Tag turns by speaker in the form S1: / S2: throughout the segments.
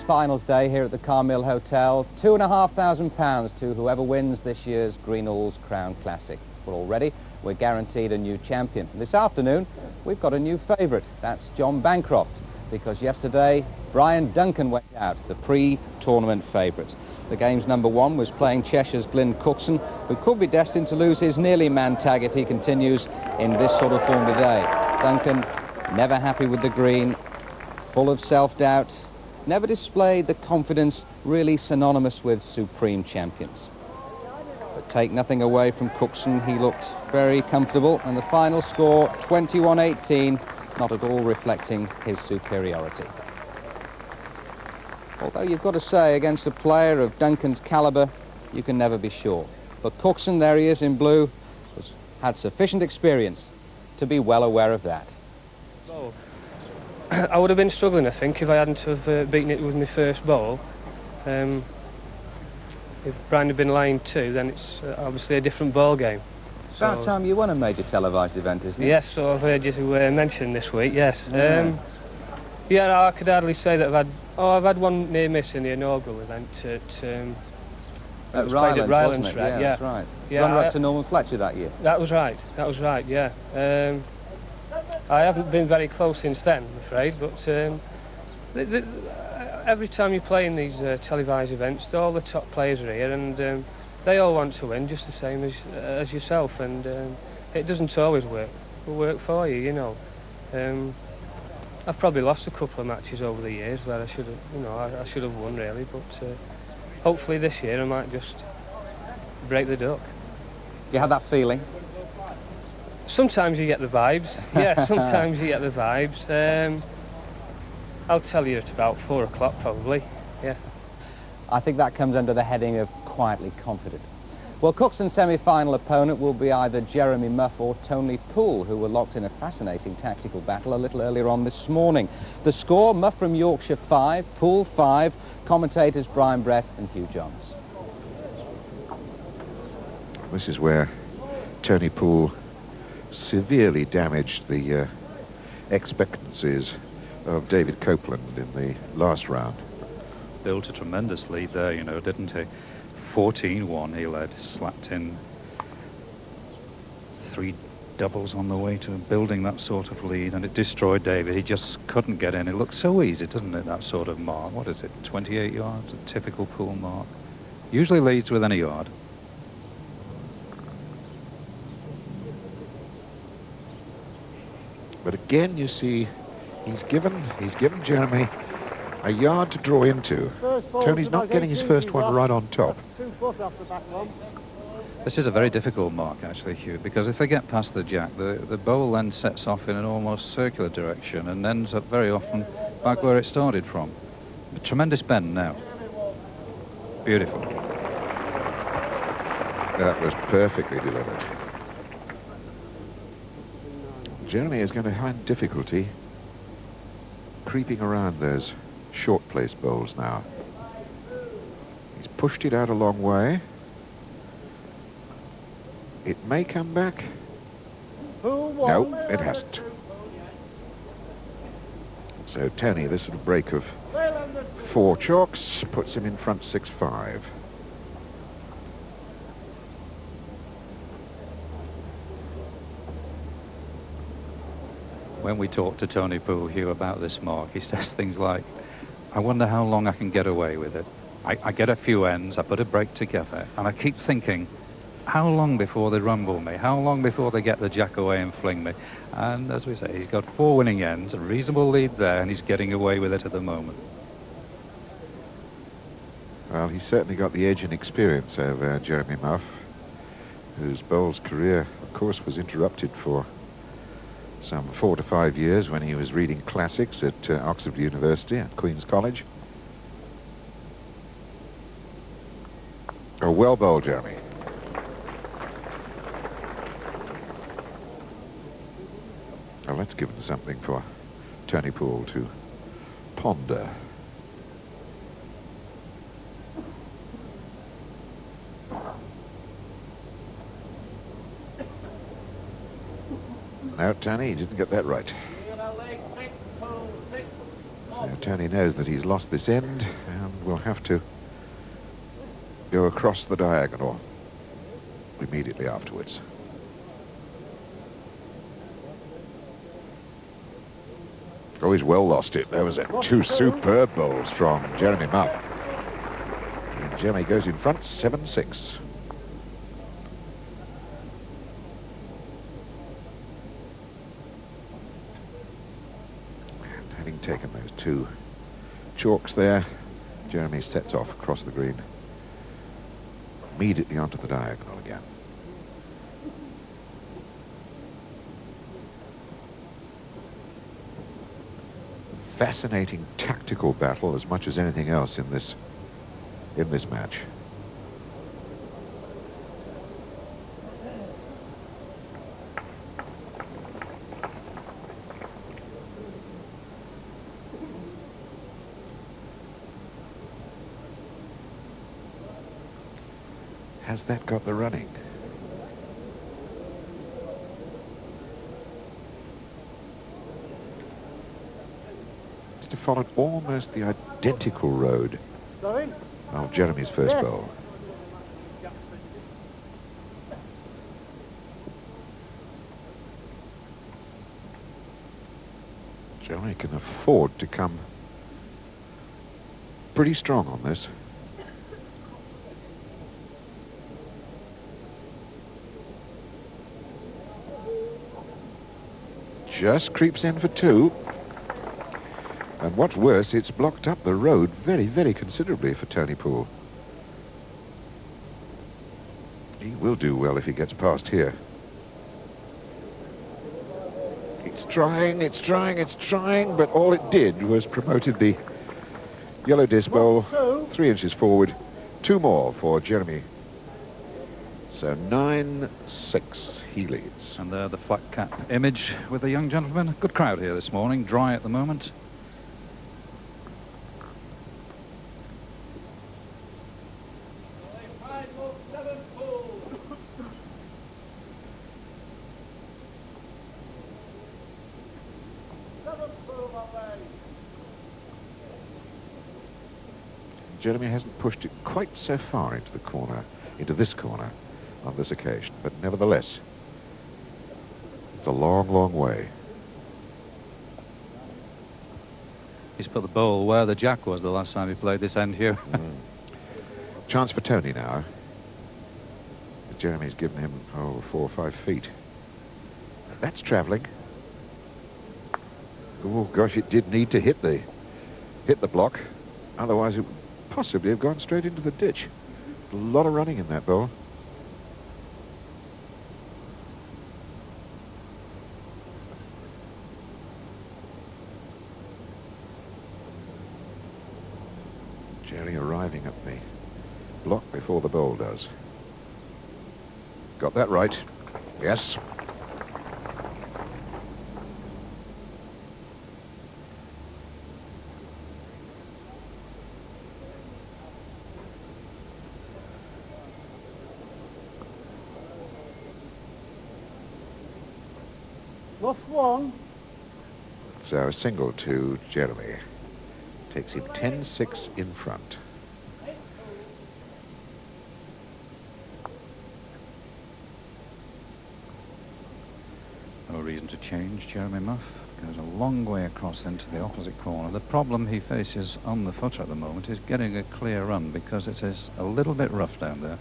S1: semi-finals day here at the Carmill Hotel. £2,500 to whoever wins this year's Greenalls County Classic. But already we're guaranteed a new champion. This afternoon we've got a new favourite. That's J Bancroft, because yesterday Brian Duncan went out, the pre-tournament favourite. The game's number one was playing Cheshire's G Cookson, who could be destined to lose his nearly man tag if he continues in this sort of form today. Duncan, never happy with the green, full of self-doubt, never displayed the confidence really synonymous with supreme champions. But take nothing away from Cookson, he looked very comfortable, and the final score 21-18, not at all reflecting his superiority. Although you've got to say, against a player of Duncan's calibre, you can never be sure. But Cookson, there he is in blue, had sufficient experience to be well aware of that.
S2: Oh. I would have been struggling, I think, if I hadn't have beaten it with my first ball. If Brian had been line two, then it's obviously a different ball game.
S1: It's about time you won a major televised event, isn't it?
S2: Yes, so I've heard you mention this week, yes. Yeah, no, I could hardly say that I've had one near miss in the inaugural event
S1: at Rylands,
S2: Rylands,
S1: wasn't it?
S2: right?
S1: Yeah, that's right.
S2: Yeah,
S1: Runner-up to Norman Fletcher that year.
S2: That was right, yeah. I haven't been very close since then, I'm afraid, but every time you play in these televised events, all the top players are here, and they all want to win just the same as yourself, and it doesn't always work for you, you know. I've probably lost a couple of matches over the years where I should have, I should have won really, but hopefully this year I might just break the duck.
S1: Do you have that feeling?
S2: Sometimes you get the vibes, yeah, sometimes you get the vibes. I'll tell you at about 4 o'clock probably, yeah.
S1: I think that comes under the heading of quietly confident. Well, Cookson's semi-final opponent will be either Jeremy Muff or T Poole, who were locked in a fascinating tactical battle a little earlier on this morning. The score, Muff from Yorkshire 5, Poole 5, commentators Brian Brett and Hugh Johns.
S3: This is where T Poole severely damaged the expectancies of David Copeland in the last round.
S4: Built a tremendous lead there, didn't he? 14-1 he led, slapped in 3 doubles on the way to building that sort of lead, and it destroyed David. He just couldn't get in. It looks so easy, doesn't it, that sort of mark? What is it, 28 yards, a typical Poole mark? Usually leads within a yard.
S3: But again, you see, he's given Jeremy a yard to draw into. Tony's not getting his first one right on top.
S4: This is a very difficult mark, actually, Hugh, because if they get past the jack, the bowl then sets off in an almost circular direction and ends up very often back where it started from. A tremendous bend now. Beautiful.
S3: That was perfectly delivered. Jeremy is going to find difficulty creeping around those short place bowls now. He's pushed it out a long way. It may come back. No, it hasn't. So Tony, this little break of 4 chalks puts him in front 6-5.
S4: When we talk to T Poole, Hugh, about this mark, he says things like, I wonder how long I can get away with it. I get a few ends, I put a break together, and I keep thinking, how long before they rumble me? How long before they get the jack away and fling me? And as we say, he's got 4 winning ends, a reasonable lead there, and he's getting away with it at the moment.
S3: Well, he's certainly got the edge and experience over Jeremy Muff, whose bowls career, of course, was interrupted for some 4 to 5 years when he was reading classics at Oxford University and Queen's College. Oh, well bowled, Jeremy. Well, let's give him something for T Poole to ponder. No, Tony, he didn't get that right. So Tony knows that he's lost this end and will have to go across the diagonal immediately afterwards. Oh, he's well lost it. There was two superb bowls from Jeremy Muff. And Jeremy goes in front, 7-6. And having taken those two chalks there, Jeremy sets off across the green, immediately onto the diagonal again. Fascinating tactical battle as much as anything else in this match. Has that got the running? To follow almost the identical road of Jeremy's first bowl. Jeremy can afford to come pretty strong on this. Just creeps in for two. And what's worse, it's blocked up the road very, very considerably for Tony Poole. He will do well if he gets past here. It's trying, but all it did was promoted the yellow disc bowl 3 inches forward. 2 more for Jeremy. So 9-6, he leads.
S4: And there the flat cap image with the young gentleman. Good crowd here this morning, dry at the moment.
S3: Jeremy hasn't pushed it quite so far into the corner, into this corner on this occasion, but nevertheless, it's a long, long way.
S4: He's put the bowl where the jack was the last time he played this end here.
S3: Chance for Tony now. Jeremy's given him 4 or 5 feet. That's travelling. Oh gosh, it did need to hit the block, otherwise it would possibly have gone straight into the ditch. A lot of running in that bowl. Jerry arriving at the block before the bowl does. Got that right. Yes.
S5: Muff one.
S3: So a single to Jeremy. Takes him 10-6 in front.
S4: No reason to change. Jeremy Muff goes a long way across into the opposite corner. The problem he faces on the footer at the moment is getting a clear run because it is a little bit rough down there.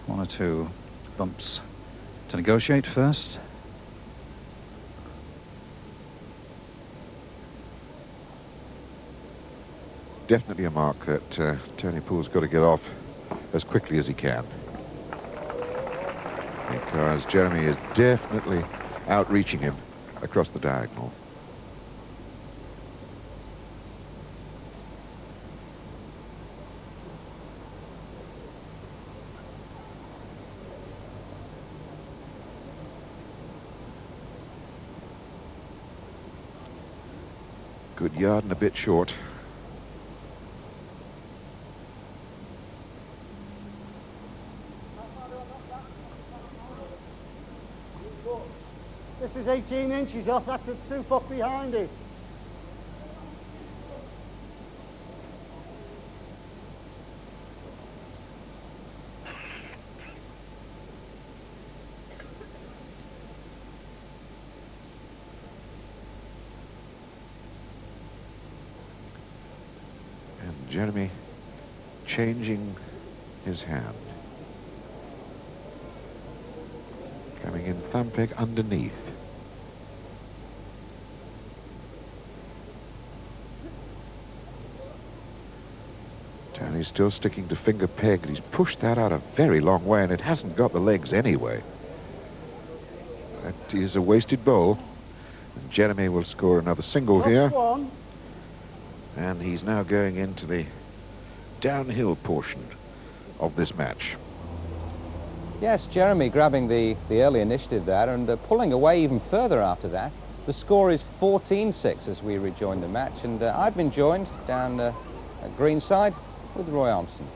S4: 1 or 2 bumps to negotiate first.
S3: Definitely a mark that Tony Poole's got to get off as quickly as he can, because Jeremy is definitely outreaching him across the diagonal. Good yard and a bit short.
S5: This is 18 inches off, that's a 2 foot behind it.
S3: Jeremy changing his hand. Coming in thumb peg underneath. Tony's still sticking to finger peg, and he's pushed that out a very long way, and it hasn't got the legs anyway. That is a wasted bowl. And Jeremy will score another single here.
S5: One.
S3: And he's now going into the downhill portion of this match.
S1: Yes, Jeremy grabbing the early initiative there and pulling away even further after that. The score is 14-6 as we rejoin the match, and I've been joined down at greenside with Roy Armstrong.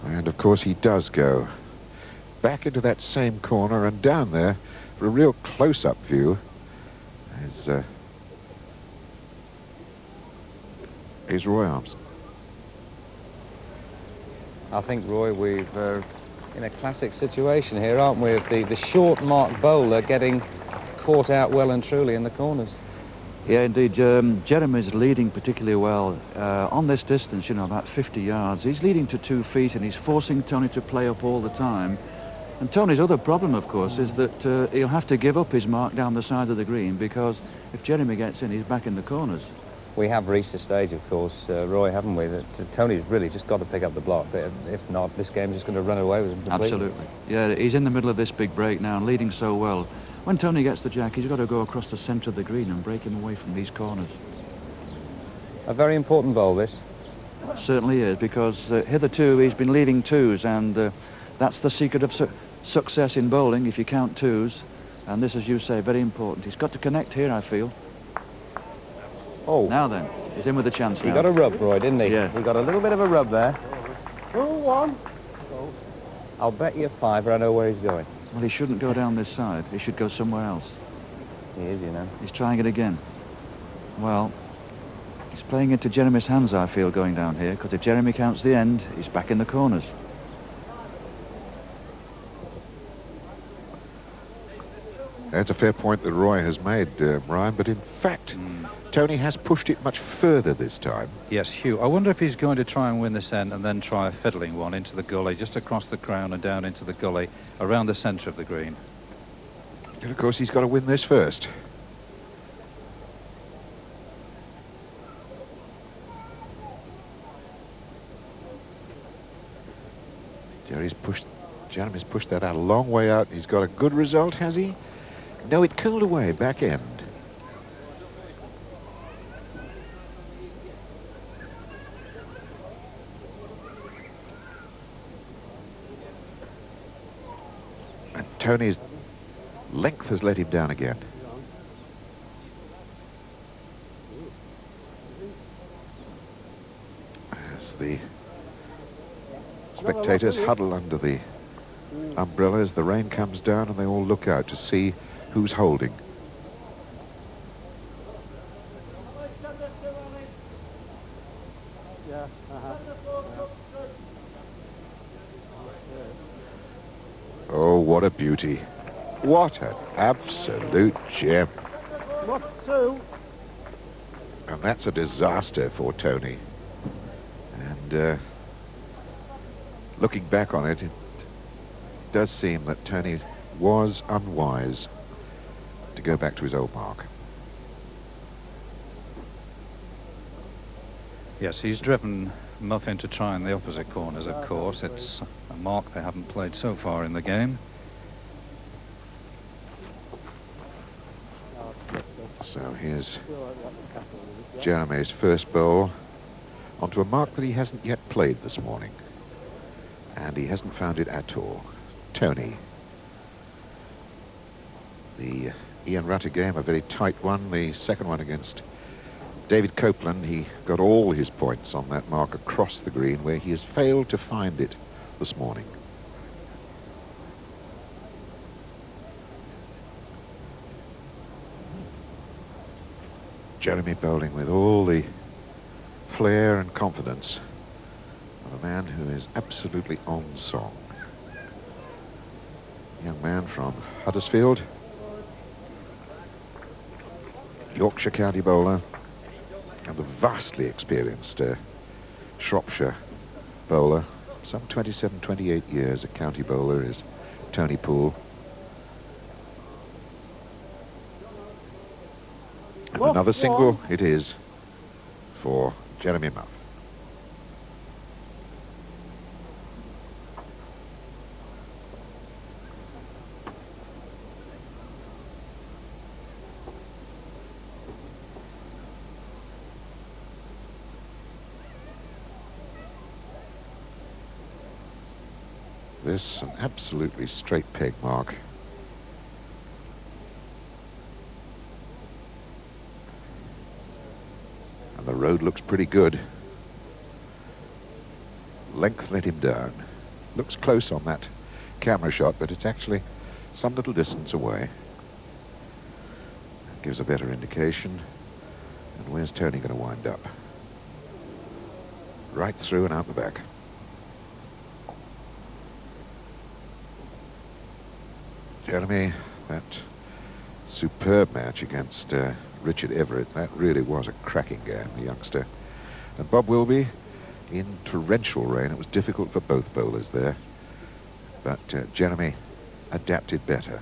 S3: And of course he does go back into that same corner and down there for a real close-up view is Roy Armstrong.
S1: I think, Roy, we're in a classic situation here, aren't we, of the short mark bowler getting caught out well and truly in the corners.
S6: Yeah, indeed. Jeremy's leading particularly well on this distance, you know, about 50 yards. He's leading to 2 feet and he's forcing Tony to play up all the time. And Tony's other problem, of course, is that he'll have to give up his mark down the side of the green, because if Jeremy gets in, he's back in the corners.
S1: We have reached a stage, of course, Roy, haven't we, that Tony's really just got to pick up the block. If not, this game's just going to run away with him completely.
S6: Absolutely. Yeah, he's in the middle of this big break now and leading so well. When Tony gets the jack, he's got to go across the centre of the green and break him away from these corners.
S1: A very important bowl, this.
S6: Certainly is, because hitherto he's been leaving 2s, and that's the secret of success in bowling, if you count 2s. And this, as you say, very important. He's got to connect here, I feel.
S1: Oh.
S6: Now then, he's in with a chance now.
S1: He got a rub, Roy, didn't he?
S6: Yeah.
S1: He got a little bit of a rub there.
S5: 2-1.
S1: I'll bet you $5 I know where he's going.
S6: Well, he shouldn't go down this side. He should go somewhere else.
S1: He is, you know.
S6: He's trying it again. Well, he's playing into Jeremy's hands, I feel, going down here, because if Jeremy counts the end, he's back in the corners.
S3: That's a fair point that Roy has made, Brian, but in fact, Tony has pushed it much further this time.
S4: Yes, Hugh. I wonder if he's going to try and win this end and then try a fiddling one into the gully, just across the crown and down into the gully, around the centre of the green.
S3: And of course, he's got to win this first. Jeremy's pushed that out a long way out. He's got a good result, has he? No, it curled away, back end. And Tony's length has let him down again. As the spectators huddle under the umbrellas, the rain comes down and they all look out to see who's holding. Oh, what a beauty. What an absolute gem.
S5: What 2?
S3: And that's a disaster for Tony. And looking back on it, it does seem that Tony was unwise to go back to his old mark.
S4: Yes, he's driven Muff into trying the opposite corners, of course. It's a mark they haven't played so far in the game.
S3: So here's Jeremy's first bowl onto a mark that he hasn't yet played this morning. And he hasn't found it at all. Tony. The Ian Rutter game, a very tight one. The second one against David Copeland, he got all his points on that mark across the green, where he has failed to find it this morning. Jeremy bowling with all the flair and confidence of a man who is absolutely on song. Young man from Huddersfield, Yorkshire County bowler, And the vastly experienced Shropshire bowler, some 27, 28 years a county bowler, is Tony Poole. And
S5: Muff
S3: another single
S5: one.
S3: it is for Jeremy Muff. This an absolutely straight peg mark. And the road looks pretty good. Length let him down. Looks close on that camera shot, but it's actually some little distance away. Gives a better indication. And where's Tony going to wind up? Right through and out the back. Jeremy, that superb match against Richard Everett, that really was a cracking game, the youngster. And Bob Wilby, in torrential rain, it was difficult for both bowlers there, but Jeremy adapted better.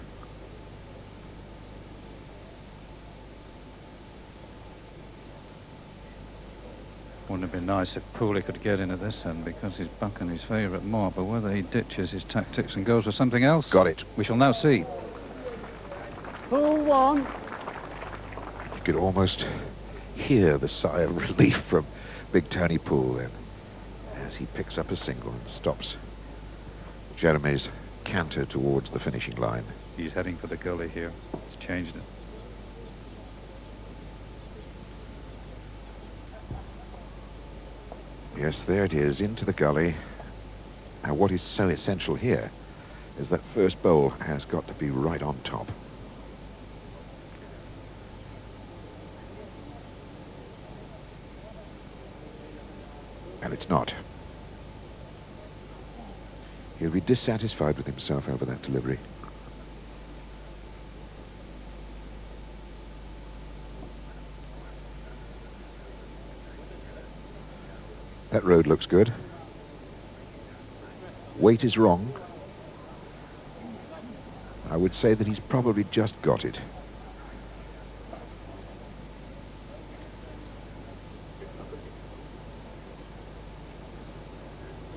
S4: Wouldn't have been nice if Poole could get in at this end because he's bucking his favourite mark, but whether he ditches his tactics and goes for something else,
S3: Got it.
S4: we shall now see.
S5: 2-1.
S3: You could almost hear the sigh of relief from big Tony Poole then, as he picks up a single and stops Jeremy's canter towards the finishing line.
S4: He's heading for the gully here. He's changed it.
S3: Yes, there it is, into the gully. Now, what is so essential here is that first bowl has got to be right on top. And it's not. He'll be dissatisfied with himself over that delivery. That road looks good. Weight is wrong. I would say that he's probably just got it.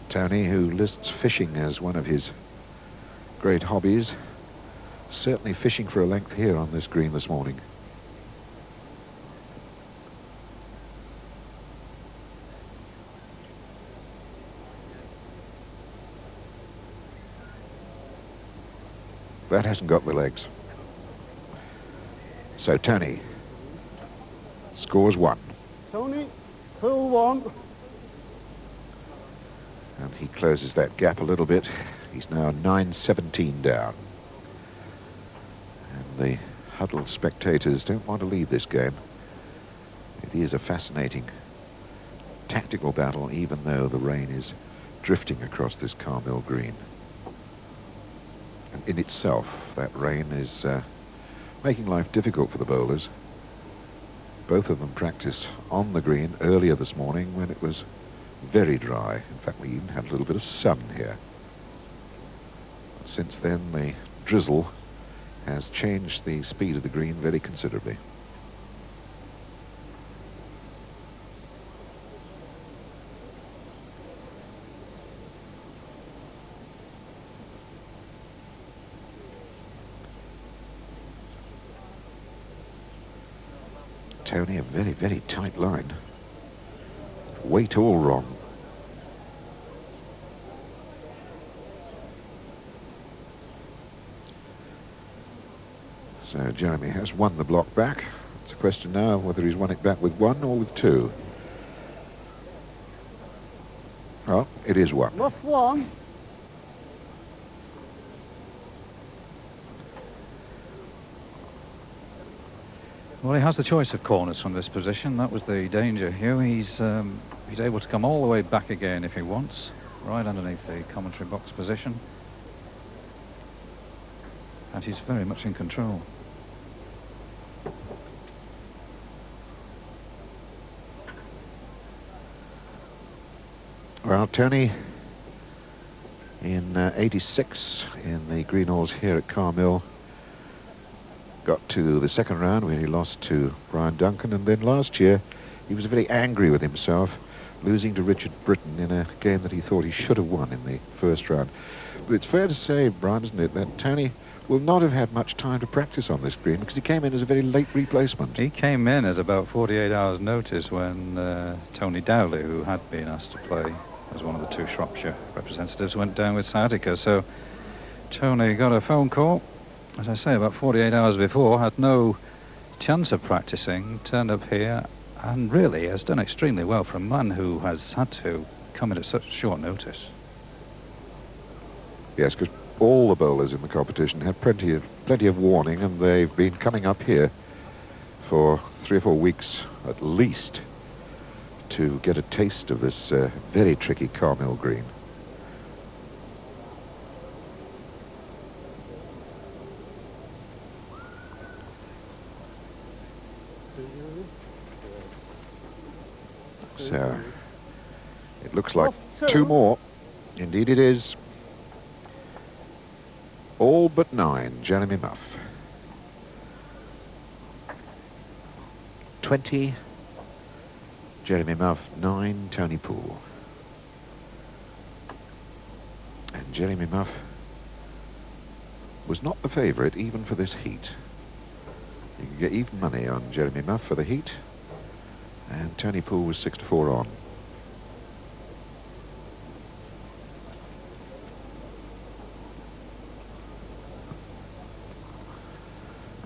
S3: Tony, who lists fishing as one of his great hobbies, certainly fishing for a length here on this green this morning. That hasn't got the legs. So Tony scores 1.
S5: Tony, 2-1.
S3: And he closes that gap a little bit. He's now 9-17 down. And the huddled spectators don't want to leave this game. It is a fascinating tactical battle, even though the rain is drifting across this Carmel green. And in itself, that rain is making life difficult for the bowlers. Both of them practiced on the green earlier this morning when it was very dry. In fact, we even had a little bit of sun here. Since then, the drizzle has changed the speed of the green very considerably. Tony, a very, very tight line. Weight all wrong. So Jeremy has won the block back. It's a question now of whether he's won it back with 1 or with 2. Well, it is 1.
S5: Muff 1.
S4: Well, he has the choice of corners from this position. That was the danger here. He's able to come all the way back again if he wants, right underneath the commentary box position. And he's very much in control.
S3: Well, Tony, in 86, in the Greenalls here at Carmill, got to the second round where he lost to Brian Duncan, and then last year he was very angry with himself, losing to Richard Britton in a game that he thought he should have won in the first round. But it's fair to say, Brian, isn't it, that Tony will not have had much time to practice on this green because he came in as a very late replacement.
S4: He came in at about 48 hours notice when Tony Dowley, who had been asked to play as one of the two Shropshire representatives, went down with sciatica. So Tony got a phone call, as I say, about 48 hours before, had no chance of practicing, turned up here and really has done extremely well for a man who has had to come in at such short notice.
S3: Yes, because all the bowlers in the competition had plenty of warning, and they've been coming up here for 3 or 4 weeks at least to get a taste of this very tricky Carmill green. So it looks like 2 more. Indeed it is. All but 9, Jeremy Muff. 20, Jeremy Muff. 9, Tony Poole. And Jeremy Muff was not the favourite even for this heat. You can get even money on Jeremy Muff for the heat, and Tony Poole was 6-4 on.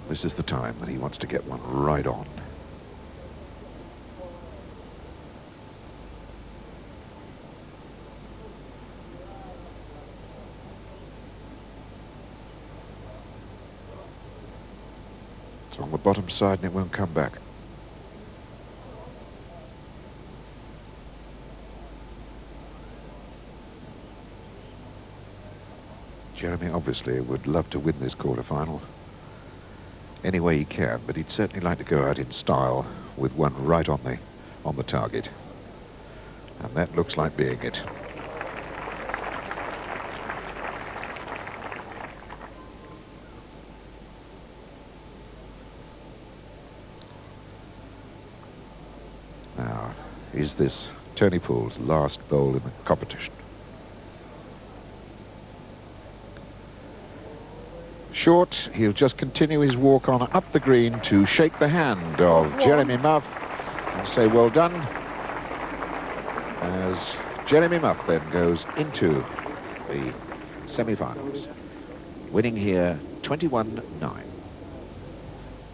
S3: This is the time that he wants to get one right on. It's on the bottom side and it won't come back. Jeremy obviously would love to win this quarter-final any way he can, but he'd certainly like to go out in style with one right on the target. And that looks like being it. Now, is this Tony Poole's last bowl in the competition? Short, he'll just continue his walk on up the green to shake the hand of Jeremy Muff and say well done, as Jeremy Muff then goes into the semi-finals, winning here 21-9.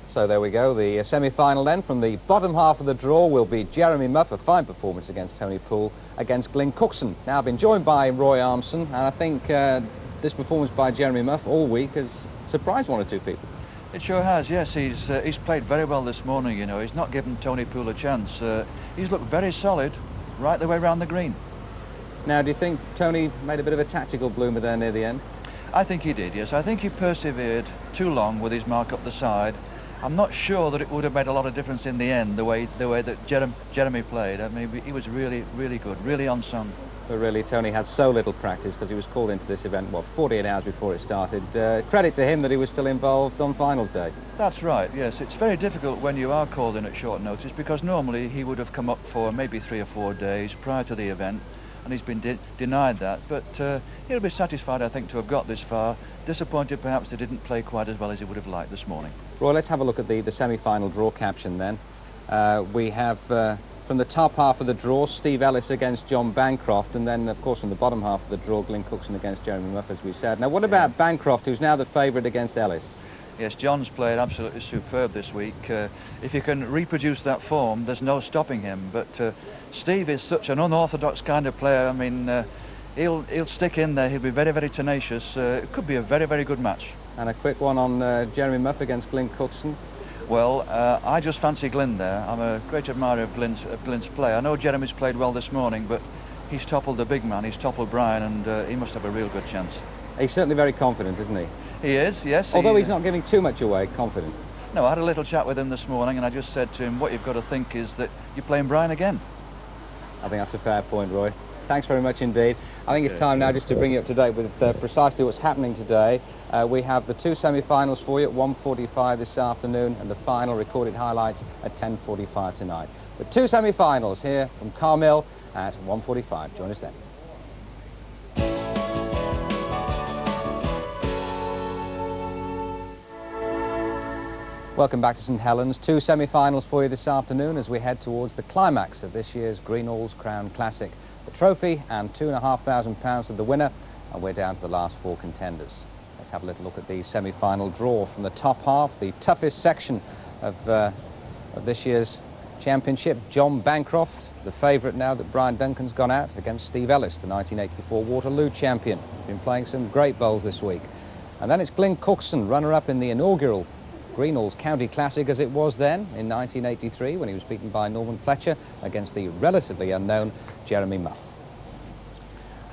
S1: So there we go, the semi-final then. From the bottom half of the draw will be Jeremy Muff, a fine performance against Tony Poole, against G Cookson. Now I've been joined by Roy Armson, and I think this performance by Jeremy Muff all week has surprised 1 or 2 people.
S6: It sure has, yes. He's played very well this morning, you know. He's not given Tony Poole a chance. He's looked very solid right the way around the green.
S1: Now, do you think Tony made a bit of a tactical bloomer there near the end?
S6: I think he did, yes. I think he persevered too long with his mark up the side. I'm not sure that it would have made a lot of difference in the end, the way that Jeremy played. I mean, he was really, really good, really on song.
S1: But really, Tony had so little practice because he was called into this event, 48 hours before it started. Credit to him that he was still involved on finals day.
S6: That's right, yes. It's very difficult when you are called in at short notice, because normally he would have come up for maybe 3 or 4 days prior to the event, and he's been denied that. But he'll be satisfied, I think, to have got this far. Disappointed perhaps they didn't play quite as well as he would have liked this morning.
S1: Roy, let's have a look at the semi-final draw caption then. We have from the top half of the draw, Steve Ellis against J Bancroft, and then of course from the bottom half of the draw, G Cookson against Jeremy Muff, as we said. Now what about Bancroft, who's now the favourite against Ellis?
S6: Yes, John's played absolutely superb this week. If he can reproduce that form, there's no stopping him. But Steve is such an unorthodox kind of player. I mean, he'll stick in there. He'll be very, very tenacious. It could be a very, very good match.
S1: And a quick one on Jeremy Muff against G Cookson.
S6: Well, I just fancy Glyn there. I'm a great admirer of Glyn's play. I know Jeremy's played well this morning, but he's toppled the big man. He's toppled Brian, and he must have a real good chance.
S1: He's certainly very confident, isn't he?
S6: He is, yes.
S1: Although he's not giving too much away, confident.
S6: No, I had a little chat with him this morning, and I just said to him, what you've got to think is that you're playing Brian again.
S1: I think that's a fair point, Roy. Thanks very much indeed. I think it's time now just to bring you up to date with precisely what's happening today. We have the two semi-finals for you at 1:45 this afternoon and the final recorded highlights at 10:45 tonight. The two semi-finals here from Carmill at 1:45. Join us then. Welcome back to St Helens. Two semi-finals for you this afternoon as we head towards the climax of this year's Greenalls Crown Classic. The trophy and £2,500 to the winner, and we're down to the last four contenders. Let's have a little look at the semi-final draw from the top half, the toughest section of this year's championship. J Bancroft, the favourite now that Brian Duncan's gone out, against Steve Ellis, the 1984 Waterloo champion. Been playing some great bowls this week. And then it's G Cookson, runner-up in the inaugural Greenalls County Classic as it was then in 1983 when he was beaten by Norman Fletcher against the relatively unknown Jeremy Muff.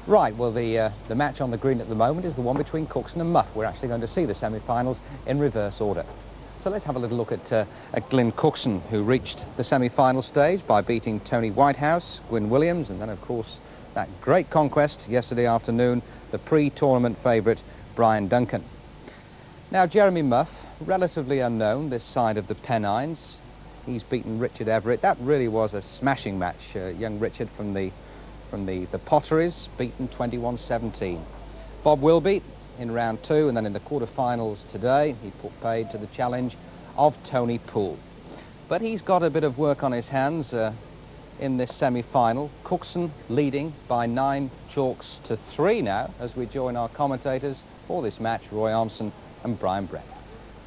S1: Right, well the match on the green at the moment is the one between Cookson and Muff. We're actually going to see the semi-finals in reverse order. So let's have a little look at G Cookson, who reached the semi-final stage by beating Tony Whitehouse, Gwyn Williams, and then of course that great conquest yesterday afternoon, the pre-tournament favourite Brian Duncan. Now Jeremy Muff, relatively unknown this side of the Pennines. He's beaten Richard Everett. That really was a smashing match. Young Richard from the Potteries, beaten 21-17. Bob Wilby in round two, and then in the quarter-finals today, he put paid to the challenge of Tony Poole. But he's got a bit of work on his hands in this semi-final. Cookson leading by 9 chalks to 3 now, as we join our commentators for this match, Roy Armson and Brian Brett.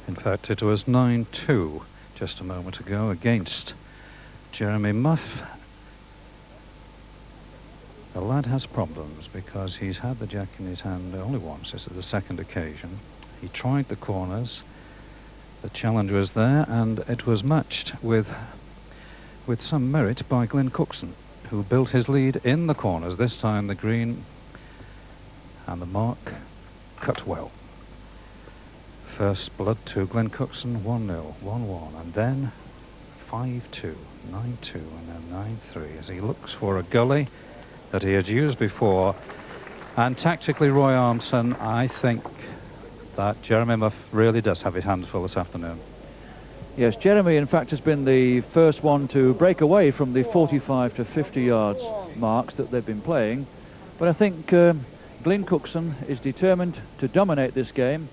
S4: In fact, it was 9-2 just a moment ago against Jeremy Muff. The lad has problems because he's had the jack in his hand only once. This is the second occasion. He tried the corners. The challenge was there, and it was matched with some merit by G Cookson, who built his lead in the corners. This time the green and the mark cut well. First blood to G Cookson, 1-0, 1-1, and then 5-2, 9-2, and then 9-3 as he looks for a gully that he had used before. And tactically, Roy Armson, I think that Jeremy Muff really does have his hands full this afternoon.
S6: Yes, Jeremy, in fact, has been the first one to break away from the 45 to 50 yards marks that they've been playing. But I think G Cookson is determined to dominate this game.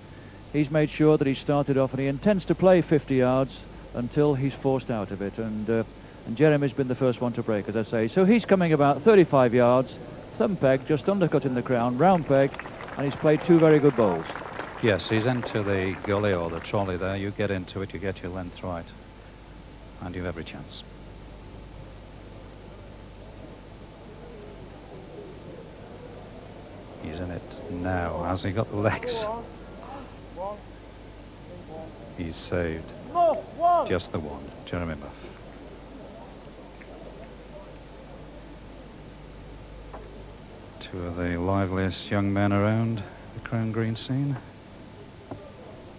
S6: He's made sure that he started off and he intends to play 50 yards until he's forced out of it. And Jeremy's been the first one to break, as I say. So he's coming about 35 yards, thumb peg, just undercutting the crown, round peg, and he's played 2 very good bowls.
S4: Yes, he's into the gully or the trolley there. You get into it, you get your length right, and you have every chance. He's in it now. Has he got the legs? He's saved. Just the one, Jeremy Muff. Two of the liveliest young men around the Crown Green scene.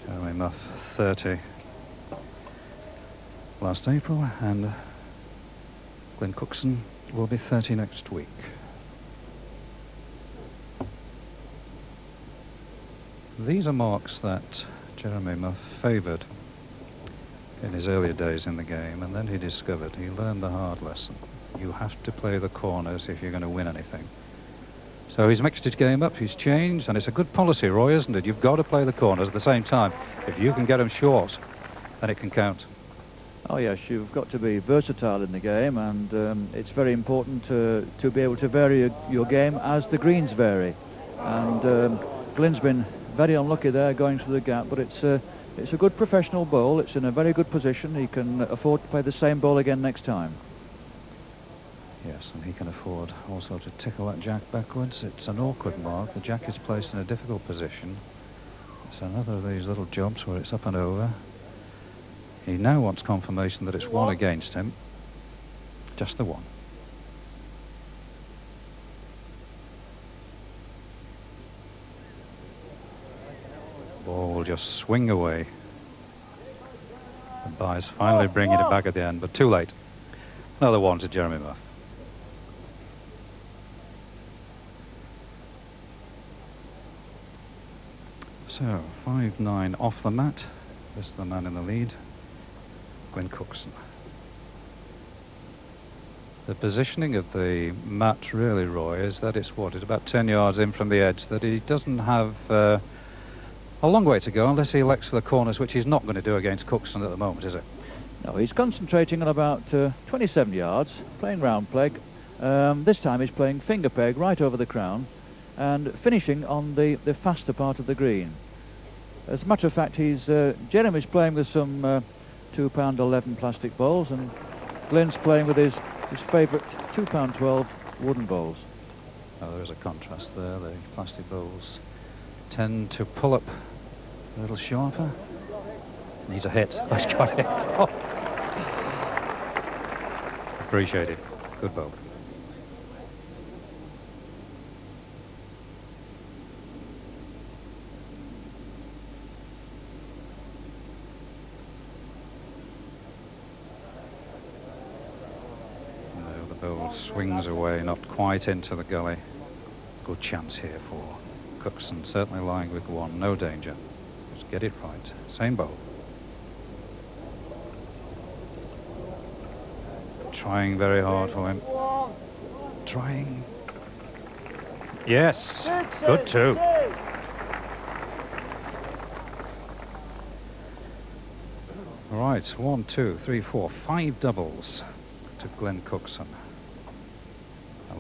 S4: Jeremy Muff, 30 last April, and G Cookson will be 30 next week. These are marks that Jeremy Muff favoured in his earlier days in the game, and then he learned the hard lesson. You have to play the corners if you're going to win anything. So he's mixed his game up, he's changed, and it's a good policy, Roy, isn't it? You've got to play the corners at the same time. If you can get them short, then it can count.
S6: Oh yes, you've got to be versatile in the game, and it's very important to be able to vary your game as the greens vary. And Glyn's been very unlucky there going through the gap, but it's a good professional bowl. It's in a very good position. He can afford to play the same bowl again next time.
S4: Yes, and he can afford also to tickle that jack backwards. It's an awkward mark. The jack is placed in a difficult position. It's another of these little jobs where it's up and over. He now wants confirmation that it's one against him. Just the one. Ball will just swing away. The buy's finally bringing it back at the end, but too late. Another one to Jeremy Muff. So, 5-9 off the mat. This is the man in the lead, Glenn Cookson. The positioning of the mat, really, Roy, is that it's about 10 yards in from the edge, that he doesn't have a long way to go unless he elects for the corners, which he's not going to do against Cookson at the moment, is it?
S6: No, he's concentrating on about 27 yards, playing round peg. This time he's playing finger peg right over the crown and finishing on the faster part of the green. As a matter of fact, Jeremy's playing with some £2.11 plastic bowls, and Glenn's playing with his favourite £2.12 wooden bowls.
S4: Oh, there is a contrast there. The plastic bowls tend to pull up a little sharper. Needs a hit. He's got it. Oh. Appreciate it. Good bowl. No, the bowl swings away, not quite into the gully. Good chance here for Cookson, certainly lying with one, no danger. Just get it right. Same bowl. Trying very hard for him. Trying. Yes. Good too. All right. 1, 2, 3, 4, 5 doubles to Glenn Cookson.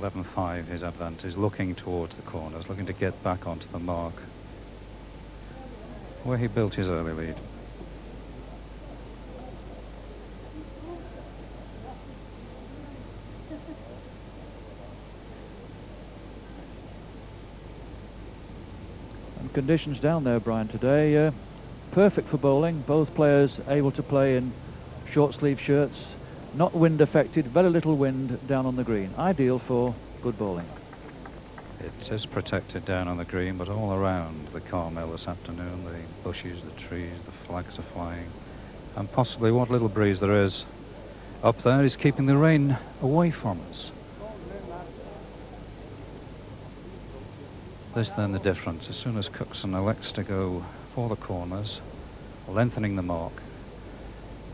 S4: 11-5 his advantage, looking towards the corners, looking to get back onto the mark where he built his early lead.
S6: And conditions down there, Brian, today, perfect for bowling. Both players able to play in short sleeve shirts, not wind affected, very little wind down on the green. Ideal for good bowling.
S4: It is protected down on the green, but all around the Carmel this afternoon, the bushes, the trees, the flags are flying, and possibly what little breeze there is up there is keeping the rain away from us. This then the difference. As soon as Cookson elects to go for the corners, lengthening the mark,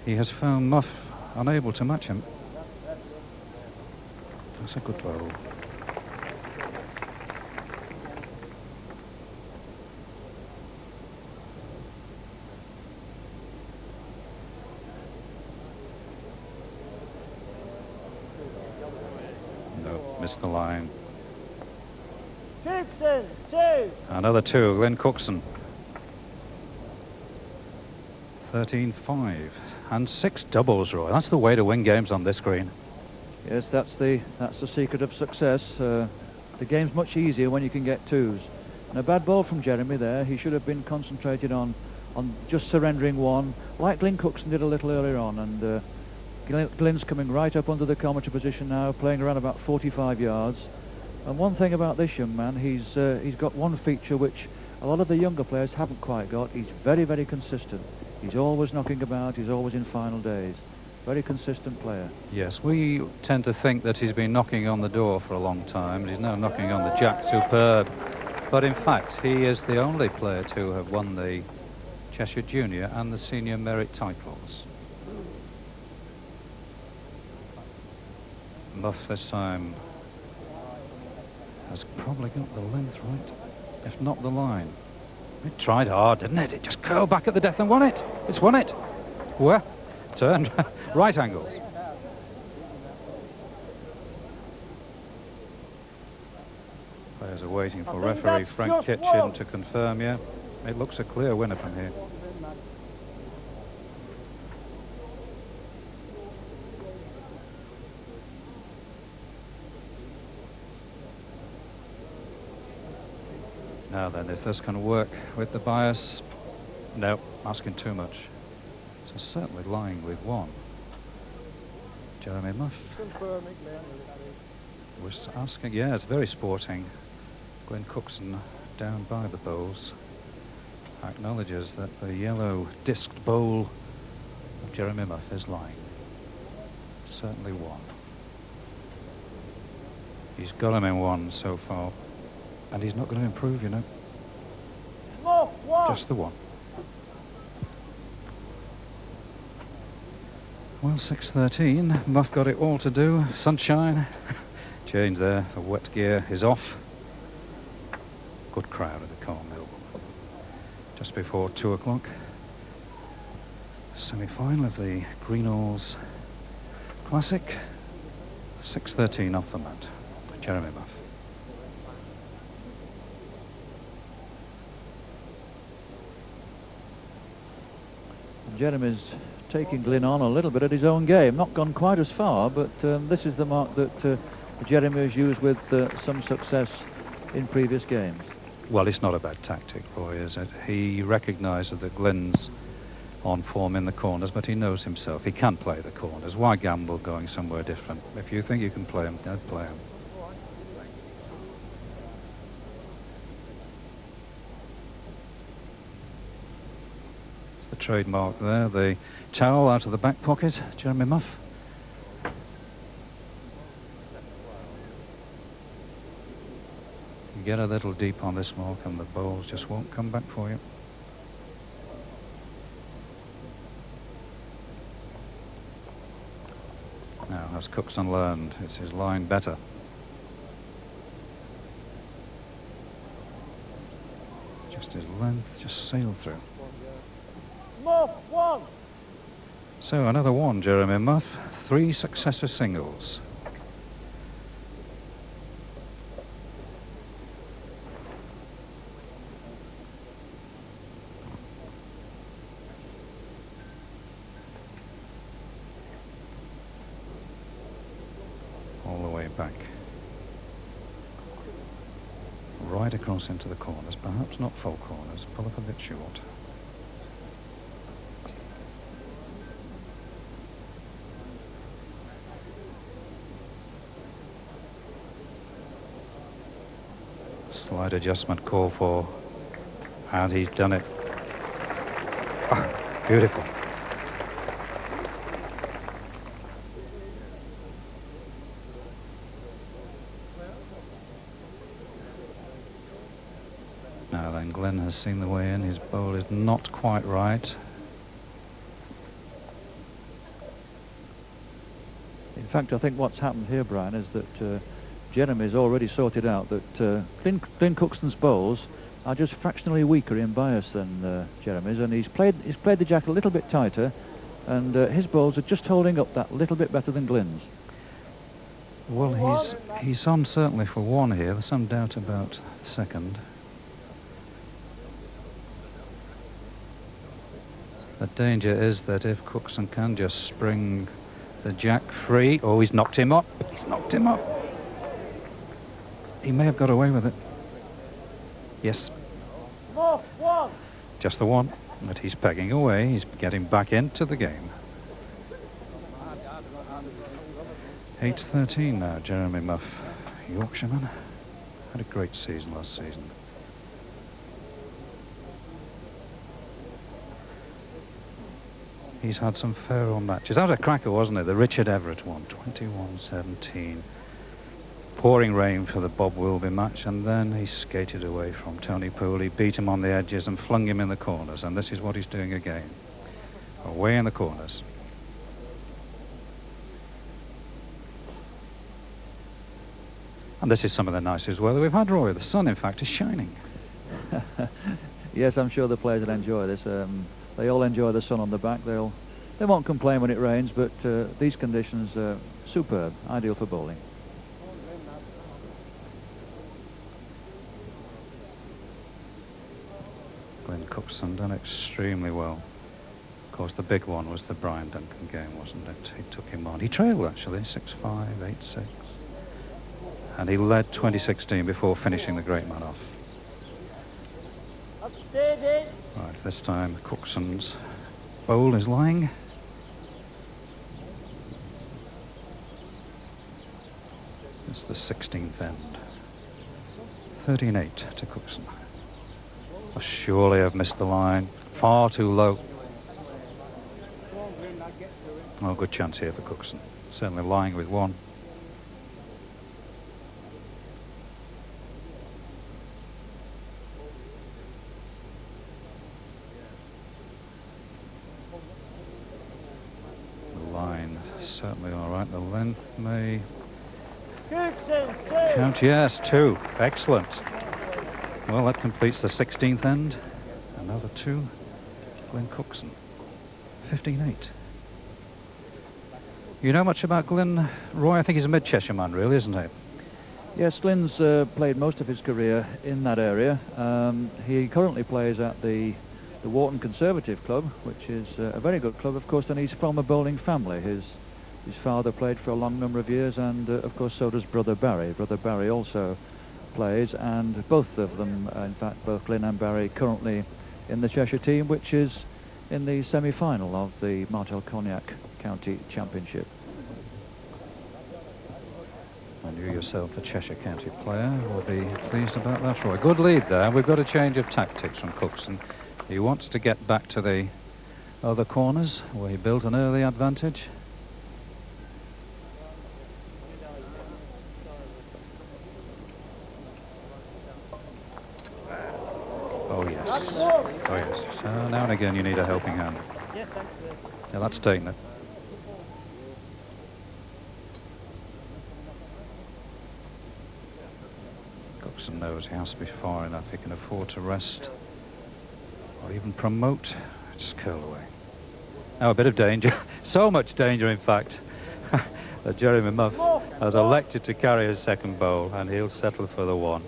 S4: he has found Muff unable to match him. That's a good bowl. No, missed the line.
S5: Cookson, 2.
S4: Another 2, Glenn Cookson. 13-5 and 6 doubles, Roy. That's the way to win games on this green.
S6: Yes, that's the secret of success. The game's much easier when you can get 2s. And a bad ball from Jeremy there. He should have been concentrated on just surrendering 1, like Glenn Cookson did a little earlier on. And Glenn's coming right up under the commentary position now, playing around about 45 yards. And one thing about this young man, he's got one feature which a lot of the younger players haven't quite got. He's very, very consistent. He's always knocking about. He's always in final days. Very consistent player.
S4: Yes, we tend to think that he's been knocking on the door for a long time. He's now knocking on the jack. Superb. But in fact, he is the only player to have won the Cheshire Junior and the Senior Merit titles. Muff this time has probably got the length right, if not the line. It tried hard, didn't it? It just curled back at the death and won it. It's won it. Well, turned right angles. Players are waiting for referee Frank Kitchen to confirm, yeah. It looks a clear winner from here. Now then, if this can work with the bias, no, asking too much. So certainly lying with 1. Jeremy Muff was asking, yeah, it's very sporting. Glenn Cookson down by the bowls acknowledges that the yellow disced bowl of Jeremy Muff is lying. Certainly 1. He's got him in 1 so far. And he's not going to improve, you know.
S5: Muff,
S4: Just the one. Well, 6:13. Muff got it all to do. Sunshine. Change there. The wet gear is off. Good crowd at the Carmill. Just before 2 o'clock. Semi-final of the Greenalls Classic. 6:13 off the mat. Jeremy Muff.
S6: Jeremy's taking Glyn on a little bit at his own game. Not gone quite as far, but this is the mark that Jeremy has used with some success in previous games.
S4: Well, it's not a bad tactic, boy, is it? He recognises that Glyn's on form in the corners, but he knows himself he can't play the corners. Why gamble going somewhere different? If you think you can play him, don't play him. It's the trademark there, the towel out of the back pocket, Jeremy Muff. You get a little deep on this mark and the bowls just won't come back for you. Now, has Cookson learned? It's his line better. Just his length, just sailed through.
S5: Muff, one.
S4: So another one, Jeremy Muff. 3 successive singles. All the way back. Right across into the corners, perhaps not full corners, pull up a bit short. Slight adjustment called for, and he's done it. Oh, beautiful. Now then, Glenn has seen the way in. His bowl is not quite right.
S6: In fact, I think what's happened here, Brian, is that Jeremy's already sorted out that Glyn Cookson's bowls are just fractionally weaker in bias than Jeremy's, and he's played the jack a little bit tighter, and his bowls are just holding up that little bit better than Glyn's.
S4: Well, he's on certainly for one here. There's some doubt about the second. The danger is that if Cookson can just spring the jack free... Oh, he's knocked him up. He's knocked him up. He may have got away with it. Yes.
S5: Muff, one.
S4: Just the one. But he's pegging away. He's getting back into the game. 8:13 now, Jeremy Muff, Yorkshireman. Had a great season last season. He's had some fair old matches. That was a cracker, wasn't it? The Richard Everett one, 21-17. Pouring rain for the Bob Wilby match, and then he skated away from Tony Poole. He beat him on the edges and flung him in the corners, and this is what he's doing again. Away in the corners. And this is some of the nicest weather we've had, Roy. The sun, in fact, is shining.
S6: Yes, I'm sure the players will enjoy this. They all enjoy the sun on the back. They won't complain when it rains, but these conditions are superb, ideal for bowling.
S4: Glyn Cookson done extremely well. Of course, the big one was the Brian Duncan game, wasn't it? He took him on. He trailed, actually, 6-5, 8-6. And he led 2016 before finishing the great man off.
S5: That's steady.
S4: Right, this time Cookson's bowl is lying. It's the 16th end. 13-8 to Cookson. Oh, surely I've missed the line. Far too low. Oh, good chance here for Cookson. Certainly lying with one. certainly all right. The length may
S5: Cookson, 2.
S4: count. Yes, 2. Excellent. Well, that completes the 16th end. Another 2. Glenn Cookson. 15-8. You know much about Glenn, Roy? I think he's a mid-Cheshire man, really, isn't he?
S6: Yes, Glyn's played most of his career in that area. He currently plays at the Wharton Conservative Club, which is a very good club, of course, and he's from a bowling family. His father played for a long number of years, and of course so does brother Barry. Brother Barry also plays, and both of them, in fact, both Glyn and Barry, currently in the Cheshire team, which is in the semi-final of the Martel Cognac County Championship.
S4: And you yourself, a Cheshire County player, will be pleased about that, Roy. Good lead there. We've got a change of tactics from Cookson. He wants to get back to the other corners where he built an early advantage. Oh yes. Oh yes. So now and again you need a helping hand.
S5: Yes, thanks.
S4: Yeah, that's taken it. Cookson knows he has to be far enough. He can afford to rest or even promote. Just curl away. Now a bit of danger. So much danger, in fact, that Jeremy Muff has elected to carry his second bowl, and he'll settle for the 1.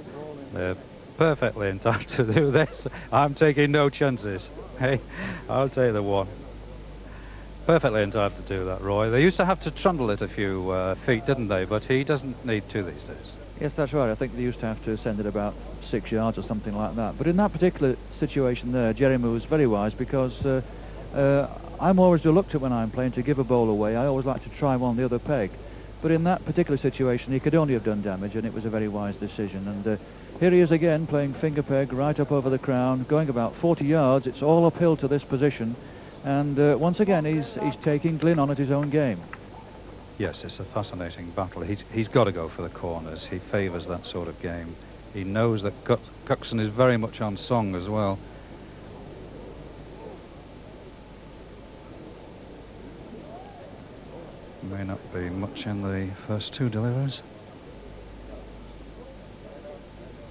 S4: They're perfectly entitled to do this. I'm taking no chances. Hey, I'll take the 1. Perfectly entitled to do that, Roy. They used to have to trundle it a few feet, didn't they? But he doesn't need to these days.
S6: Yes, that's right. I think they used to have to send it about 6 yards or something like that. But in that particular situation there, Jeremy was very wise, because I'm always reluctant when I'm playing to give a bowl away. I always like to try one the other peg. But in that particular situation, he could only have done damage, and it was a very wise decision. And here he is again, playing finger peg right up over the crown, going about 40 yards. It's all uphill to this position. And once again, he's taking Glyn on at his own game.
S4: Yes, it's a fascinating battle. He's got to go for the corners. He favours that sort of game. He knows that Cookson is very much on song as well. May not be much in the first 2 deliveries.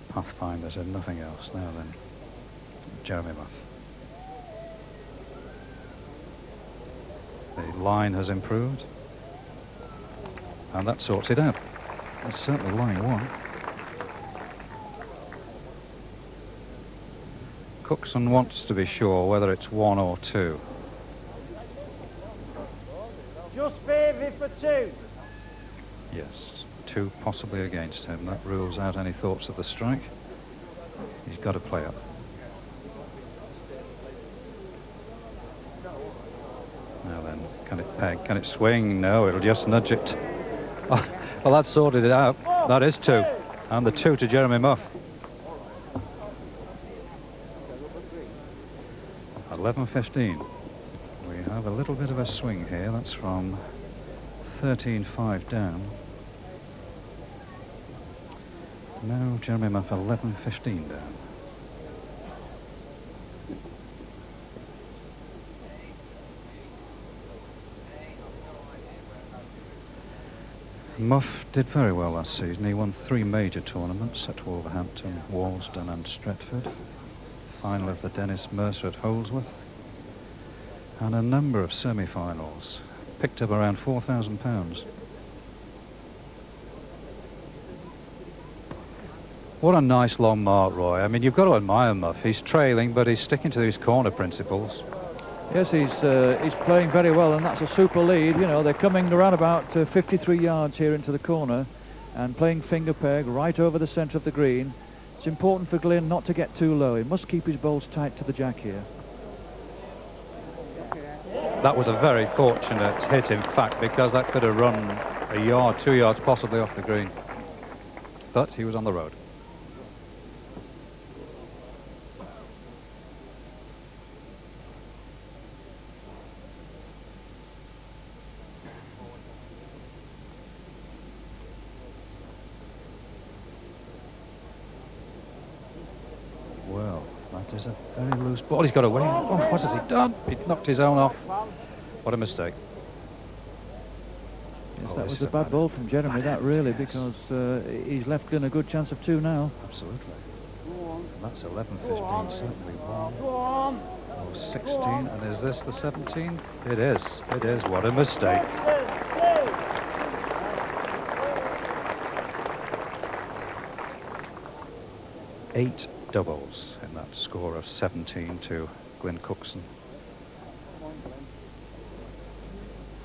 S4: Pathfinders and nothing else now then. Jeremy Muff. The line has improved, and that sorts it out. That's certainly line 1. Cookson wants to be sure whether it's 1 or 2.
S5: Just favour for 2.
S4: Yes, 2 possibly against him. That rules out any thoughts of the strike. He's got to play up. Now then, can it peg? Can it swing? No, it'll just nudge it. Oh, well, that sorted it out. That is 2. And the 2 to Jeremy Muff. 11-15. We have a little bit of a swing here. That's from 13-5 down. Now Jeremy Muff 11-15 down. Muff did very well last season. He won 3 major tournaments at Wolverhampton, Walsden and Stretford. Final of the Dennis Mercer at Holdsworth. And a number of semi-finals. Picked up around £4,000. What a nice long mark, Roy. I mean, you've got to admire Muff. He's trailing, but he's sticking to his corner principles.
S6: Yes, he's playing very well, and that's a super lead. You know, they're coming around about 53 yards here into the corner and playing finger peg right over the centre of the green. It's important for Glyn not to get too low. He must keep his bowls tight to the jack here.
S4: That was a very fortunate hit, in fact, because that could have run a yard, 2 yards possibly off the green. But he was on the road. Well, that is a very loose ball. He's got away. Oh, what has he done? He knocked his own off. What a mistake.
S6: Yes,
S4: Oh,
S6: that
S4: this
S6: was
S4: is
S6: a bad ball from Jeremy,
S4: bad
S6: that
S4: end,
S6: really,
S4: yes.
S6: because he's left Glyn a good chance of 2 now.
S4: Absolutely. And that's 11-15, certainly one.
S5: Go on.
S4: Oh, 16, and is this the 17? It is. It is. What a mistake.
S5: Cookson, 2.
S4: 8 doubles in that score of 17 to G Cookson.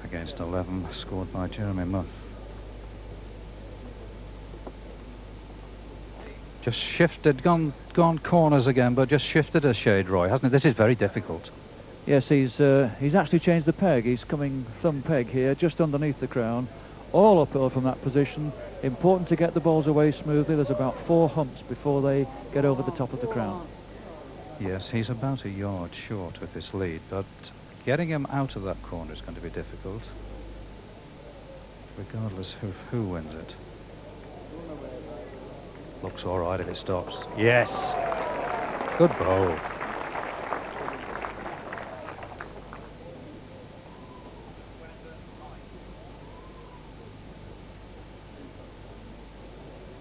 S4: Against 11 scored by Jeremy Muff. Just shifted, gone corners again, but just shifted a shade, Roy, hasn't he? This is very difficult.
S6: Yes, he's actually changed the peg. He's coming thumb peg here, just underneath the crown. All uphill from that position. Important to get the balls away smoothly. There's about 4 humps before they get over the top of the crown.
S4: Yes, he's about a yard short with this lead, but getting him out of that corner is going to be difficult, regardless of who wins it. Looks all right if it stops. Yes! Good bowl.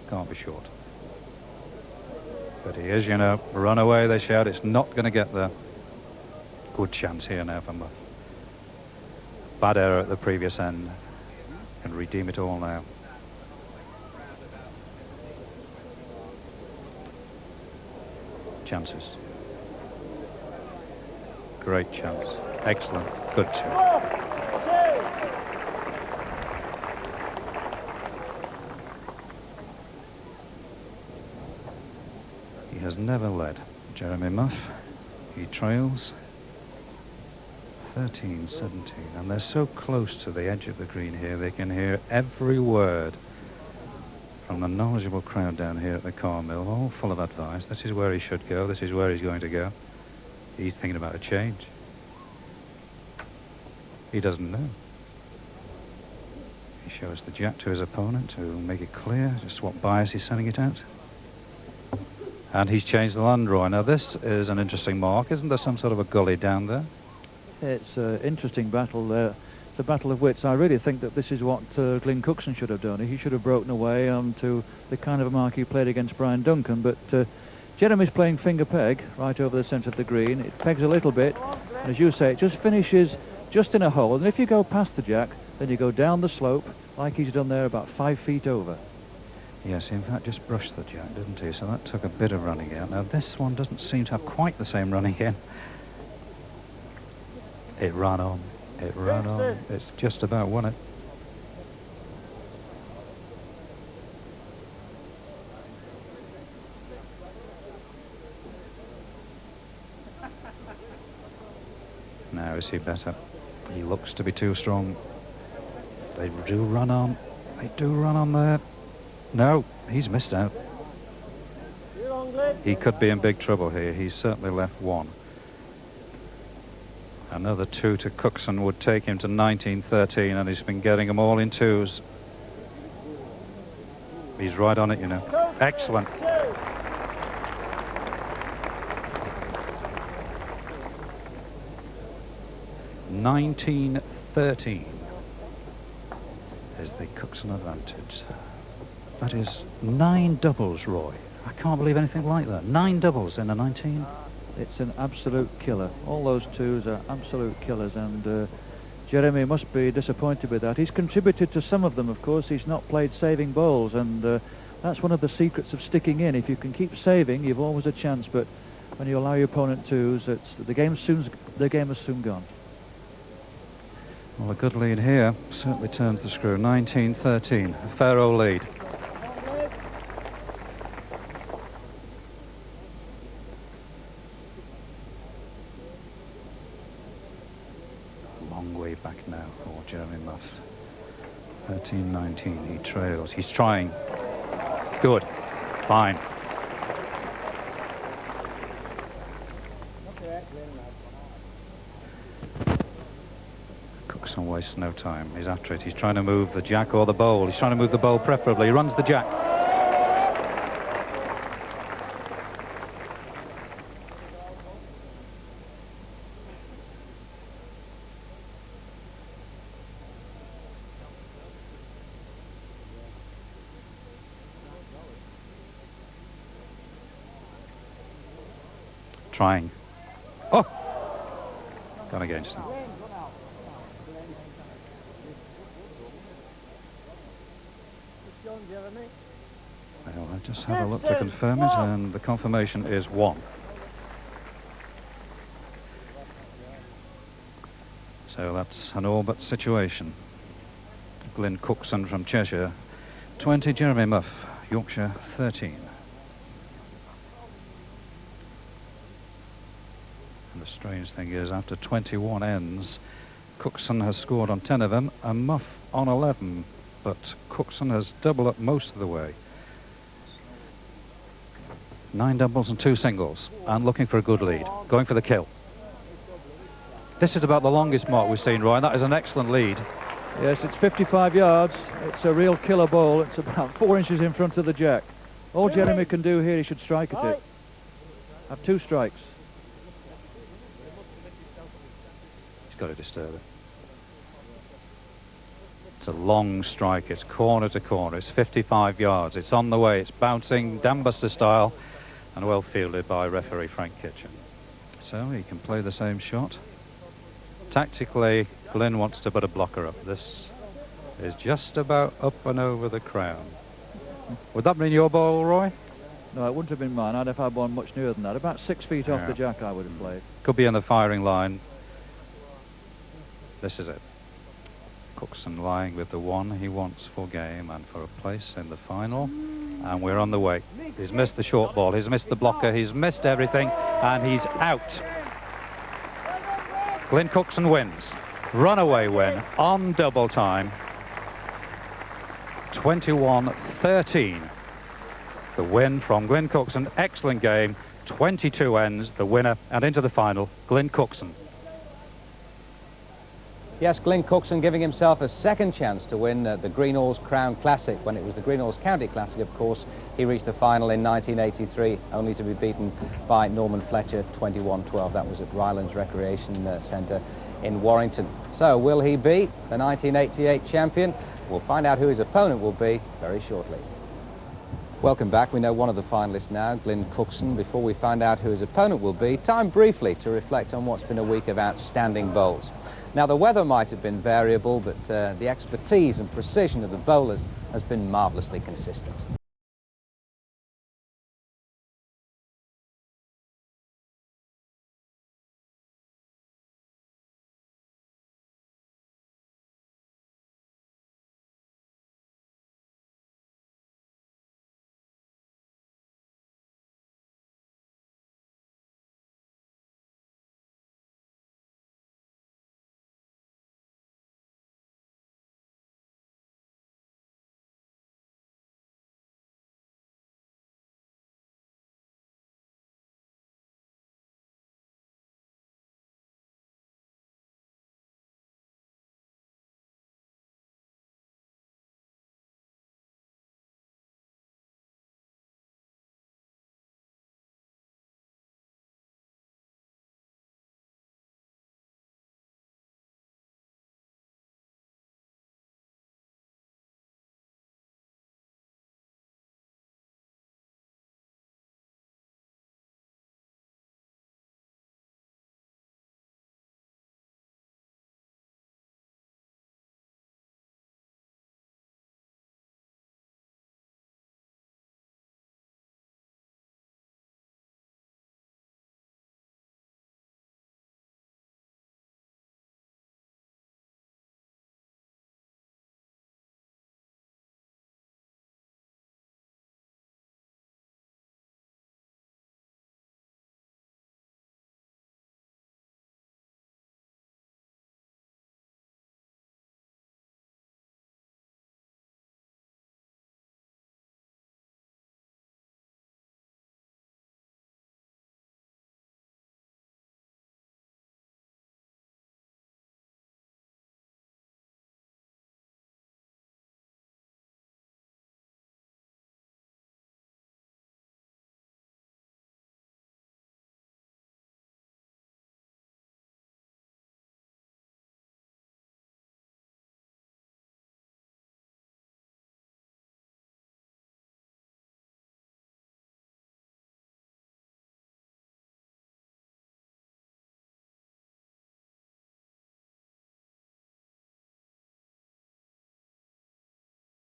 S4: Can't be short. But he is, you know. Run away, they shout. It's not going to get there. Good chance here now for Muff. Bad error at the previous end. Can redeem it all now. Chances. Great chance. Excellent. Good chance.
S5: 2.
S4: He has never led, Jeremy Muff. He trails 13-17, and they're so close to the edge of the green here, they can hear every word from the knowledgeable crowd down here at the car mill, all full of advice. This is where he should go, this is where he's going to go. He's thinking about a change. He doesn't know. He shows the jack to his opponent to make it clear just what bias he's sending it out. And he's changed the land draw. Now this is an interesting mark. Isn't there some sort of a gully down there?
S6: It's an interesting battle there. It's a battle of wits. I really think that this is what Glyn Cookson should have done. He should have broken away onto the kind of a mark he played against Brian Duncan, but Jeremy's playing finger peg right over the centre of the green. It pegs a little bit, and as you say, it just finishes just in a hole, and if you go past the jack, then you go down the slope like he's done there, about 5 feet over.
S4: Yes, in fact, just brushed the jack, didn't he? So that took a bit of running out. Now this one doesn't seem to have quite the same running in. It ran on. It ran on. It's just about won it. Now is he better? He looks to be too strong. They do run on. They do run on there. No, he's missed out. He could be in big trouble here. He's certainly left 1. Another 2 to Cookson would take him to 19-13, and he's been getting them all in 2s. He's right on it, you know. Excellent. (19-13) is the Cookson advantage. That is 9 doubles, Roy. I can't believe anything like that. 9 doubles in a 19.
S6: It's an absolute killer. All those 2s are absolute killers, and Jeremy must be disappointed with that. He's contributed to some of them, of course. He's not played saving bowls, and that's one of the secrets of sticking in. If you can keep saving, you've always a chance, but when you allow your opponent 2s, the game is soon gone.
S4: Well, a good lead here certainly turns the screw. 19-13, a fair old lead. Long way back now for Jeremy Muff. 13-19, he trails. He's trying. Good. Fine. Cookson wastes no time. He's after it. He's trying to move the jack or the bowl. He's trying to move the bowl preferably. He runs the jack. trying. Oh! Gone against him. Well, I just had a look to confirm it, and the confirmation is 1. So that's an all but situation. Glenn Cookson from Cheshire, 20. Jeremy Muff, Yorkshire, 13. And the strange thing is, after 21 ends, Cookson has scored on 10 of them, and Muff on 11. But Cookson has doubled up most of the way. 9 doubles and 2 singles, and looking for a good lead, going for the kill. This is about the longest mark we've seen, Roy, and that is an excellent lead.
S6: Yes, it's 55 yards. It's a real killer ball. It's about 4 inches in front of the jack. All Jeremy can do here, he should strike at it. Have 2 strikes.
S4: He's got to disturb it. It's a long strike. It's corner to corner. It's 55 yards. It's on the way. It's bouncing, dambuster style, and well fielded by referee Frank Kitchen. So he can play the same shot. Tactically, Glyn wants to put a blocker up. This is just about up and over the crown. Would that been your ball, Roy?
S6: No, it wouldn't have been mine. I'd have had one much nearer than that. About 6 feet off the jack I would have played.
S4: Could be in the firing line. This is it. Cookson lying with the 1 he wants for game and for a place in the final. And we're on the way. He's missed the short ball. He's missed the blocker. He's missed everything. And he's out. Glenn Cookson wins. Runaway win on double time. 21-13. The win from Glenn Cookson. Excellent game. 22 ends. The winner and into the final, Glenn Cookson.
S1: Yes, Glenn Cookson giving himself a second chance to win the Greenalls Crown Classic. When it was the Greenalls County Classic, of course, he reached the final in 1983, only to be beaten by Norman Fletcher 21-12. That was at Rylands Recreation Centre in Warrington. So will he be the 1988 champion? We'll find out who his opponent will be very shortly. Welcome back. We know one of the finalists now, Glenn Cookson. Before we find out who his opponent will be, time briefly to reflect on what's been a week of outstanding bowls. Now, the weather might have been variable, but the expertise and precision of the bowlers has been marvellously consistent.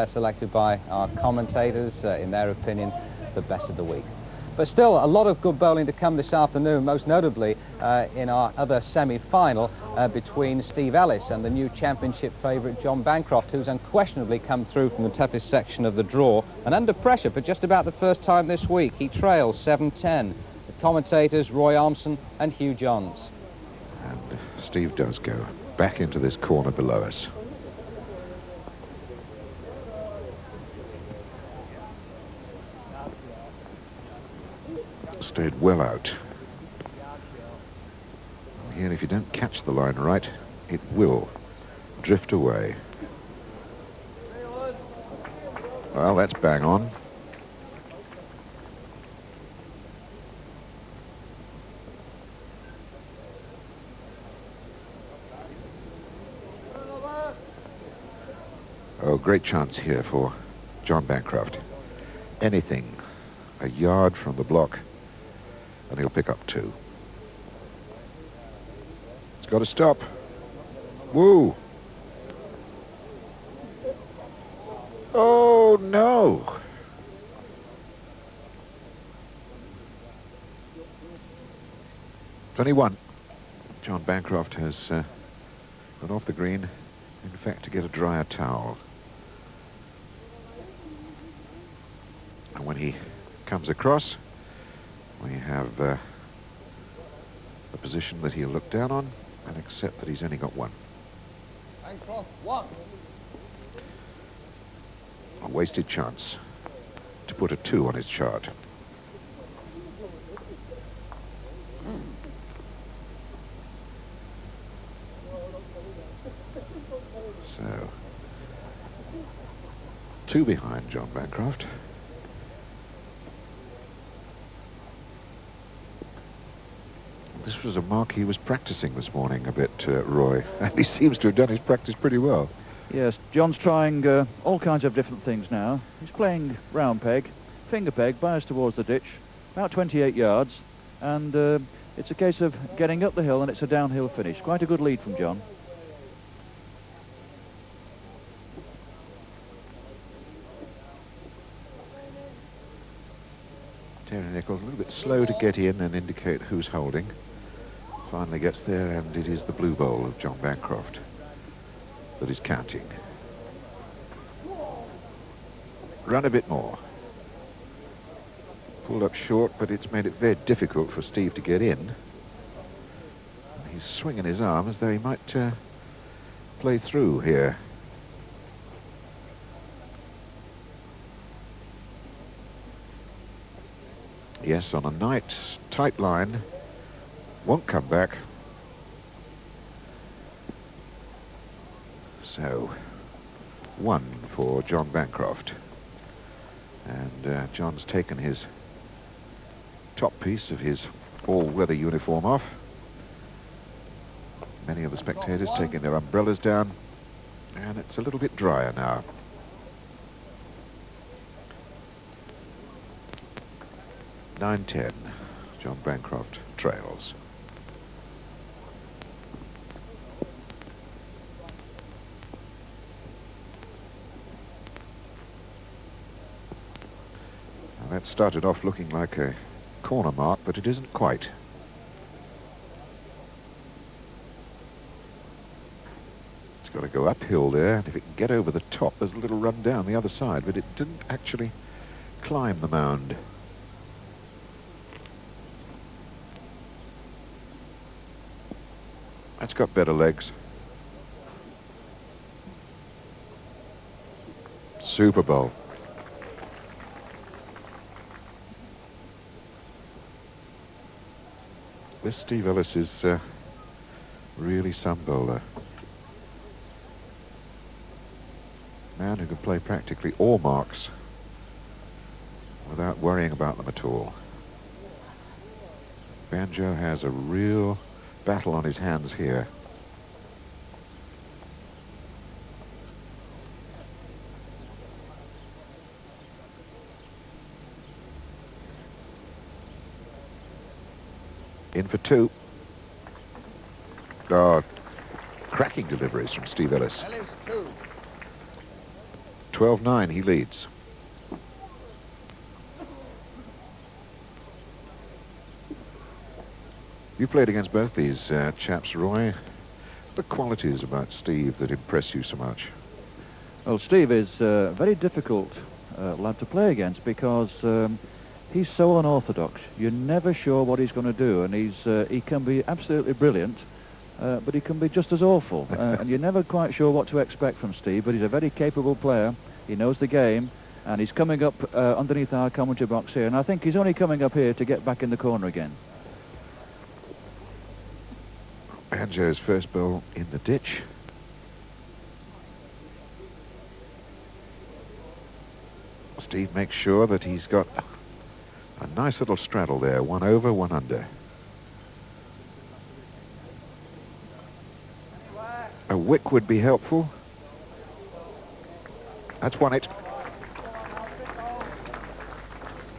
S1: Selected by our commentators, in their opinion, the best of the week. But still, a lot of good bowling to come this afternoon, most notably in our other semi-final between Steve Ellis and the new championship favourite J Bancroft, who's unquestionably come through from the toughest section of the draw and under pressure for just about the first time this week. He trails 7-10. The commentators, Roy Armson and Hugh Johns.
S3: And Steve does go back into this corner below us. Stayed well out. Here, if you don't catch the line right, it will drift away. Well, that's bang on. Oh, great chance here for J Bancroft. Anything a yard from the block, and he'll pick up 2. It's got to stop. Woo! Oh, no! It's only 1. J Bancroft has gone off the green, in fact, to get a drier towel. And when he comes across, we have a position that he'll look down on and accept that he's only got 1.
S1: Bancroft 1.
S3: A wasted chance to put a 2 on his chart. So, 2 behind J Bancroft. This was a mark he was practicing this morning a bit, Roy, and he seems to have done his practice pretty well.
S6: Yes, John's trying all kinds of different things now. He's playing round peg, finger peg, biased towards the ditch, about 28 yards, and it's a case of getting up the hill, and it's a downhill finish. Quite a good lead from John.
S3: Terry Nichols a little bit slow to get in and indicate who's holding. Finally gets there, and it is the blue bowl of J Bancroft that is counting. Run a bit more. Pulled up short, but it's made it very difficult for Steve to get in. He's swinging his arm as though he might play through here. Yes, on a tight line. Won't come back. So, 1 for J Bancroft. And John's taken his top piece of his all-weather uniform off. Many of the spectators taking their umbrellas down. And it's a little bit drier now. (9-10), J Bancroft trails. Now that started off looking like a corner mark, but it isn't quite. It's got to go uphill there, and if it can get over the top, there's a little run down the other side, but it didn't actually climb the mound. That's got better legs. Super Bowl. This Steve Ellis is really some bowler. Man who can play practically all marks without worrying about them at all. Banjo has a real battle on his hands here. In for 2. Oh, cracking deliveries from Steve Ellis.
S1: Ellis 2.
S3: 12-9, he leads. You played against both these chaps, Roy. The qualities about Steve that impress you so much?
S6: Well, Steve is a very difficult lad to play against because he's so unorthodox. You're never sure what he's going to do, and he can be absolutely brilliant, but he can be just as awful. And you're never quite sure what to expect from Steve, but he's a very capable player. He knows the game, and he's coming up underneath our commentary box here, and I think he's only coming up here to get back in the corner again.
S3: Banjo's first ball in the ditch. Steve makes sure that he's got a nice little straddle there, 1 over, 1 under. A wick would be helpful. That's won it.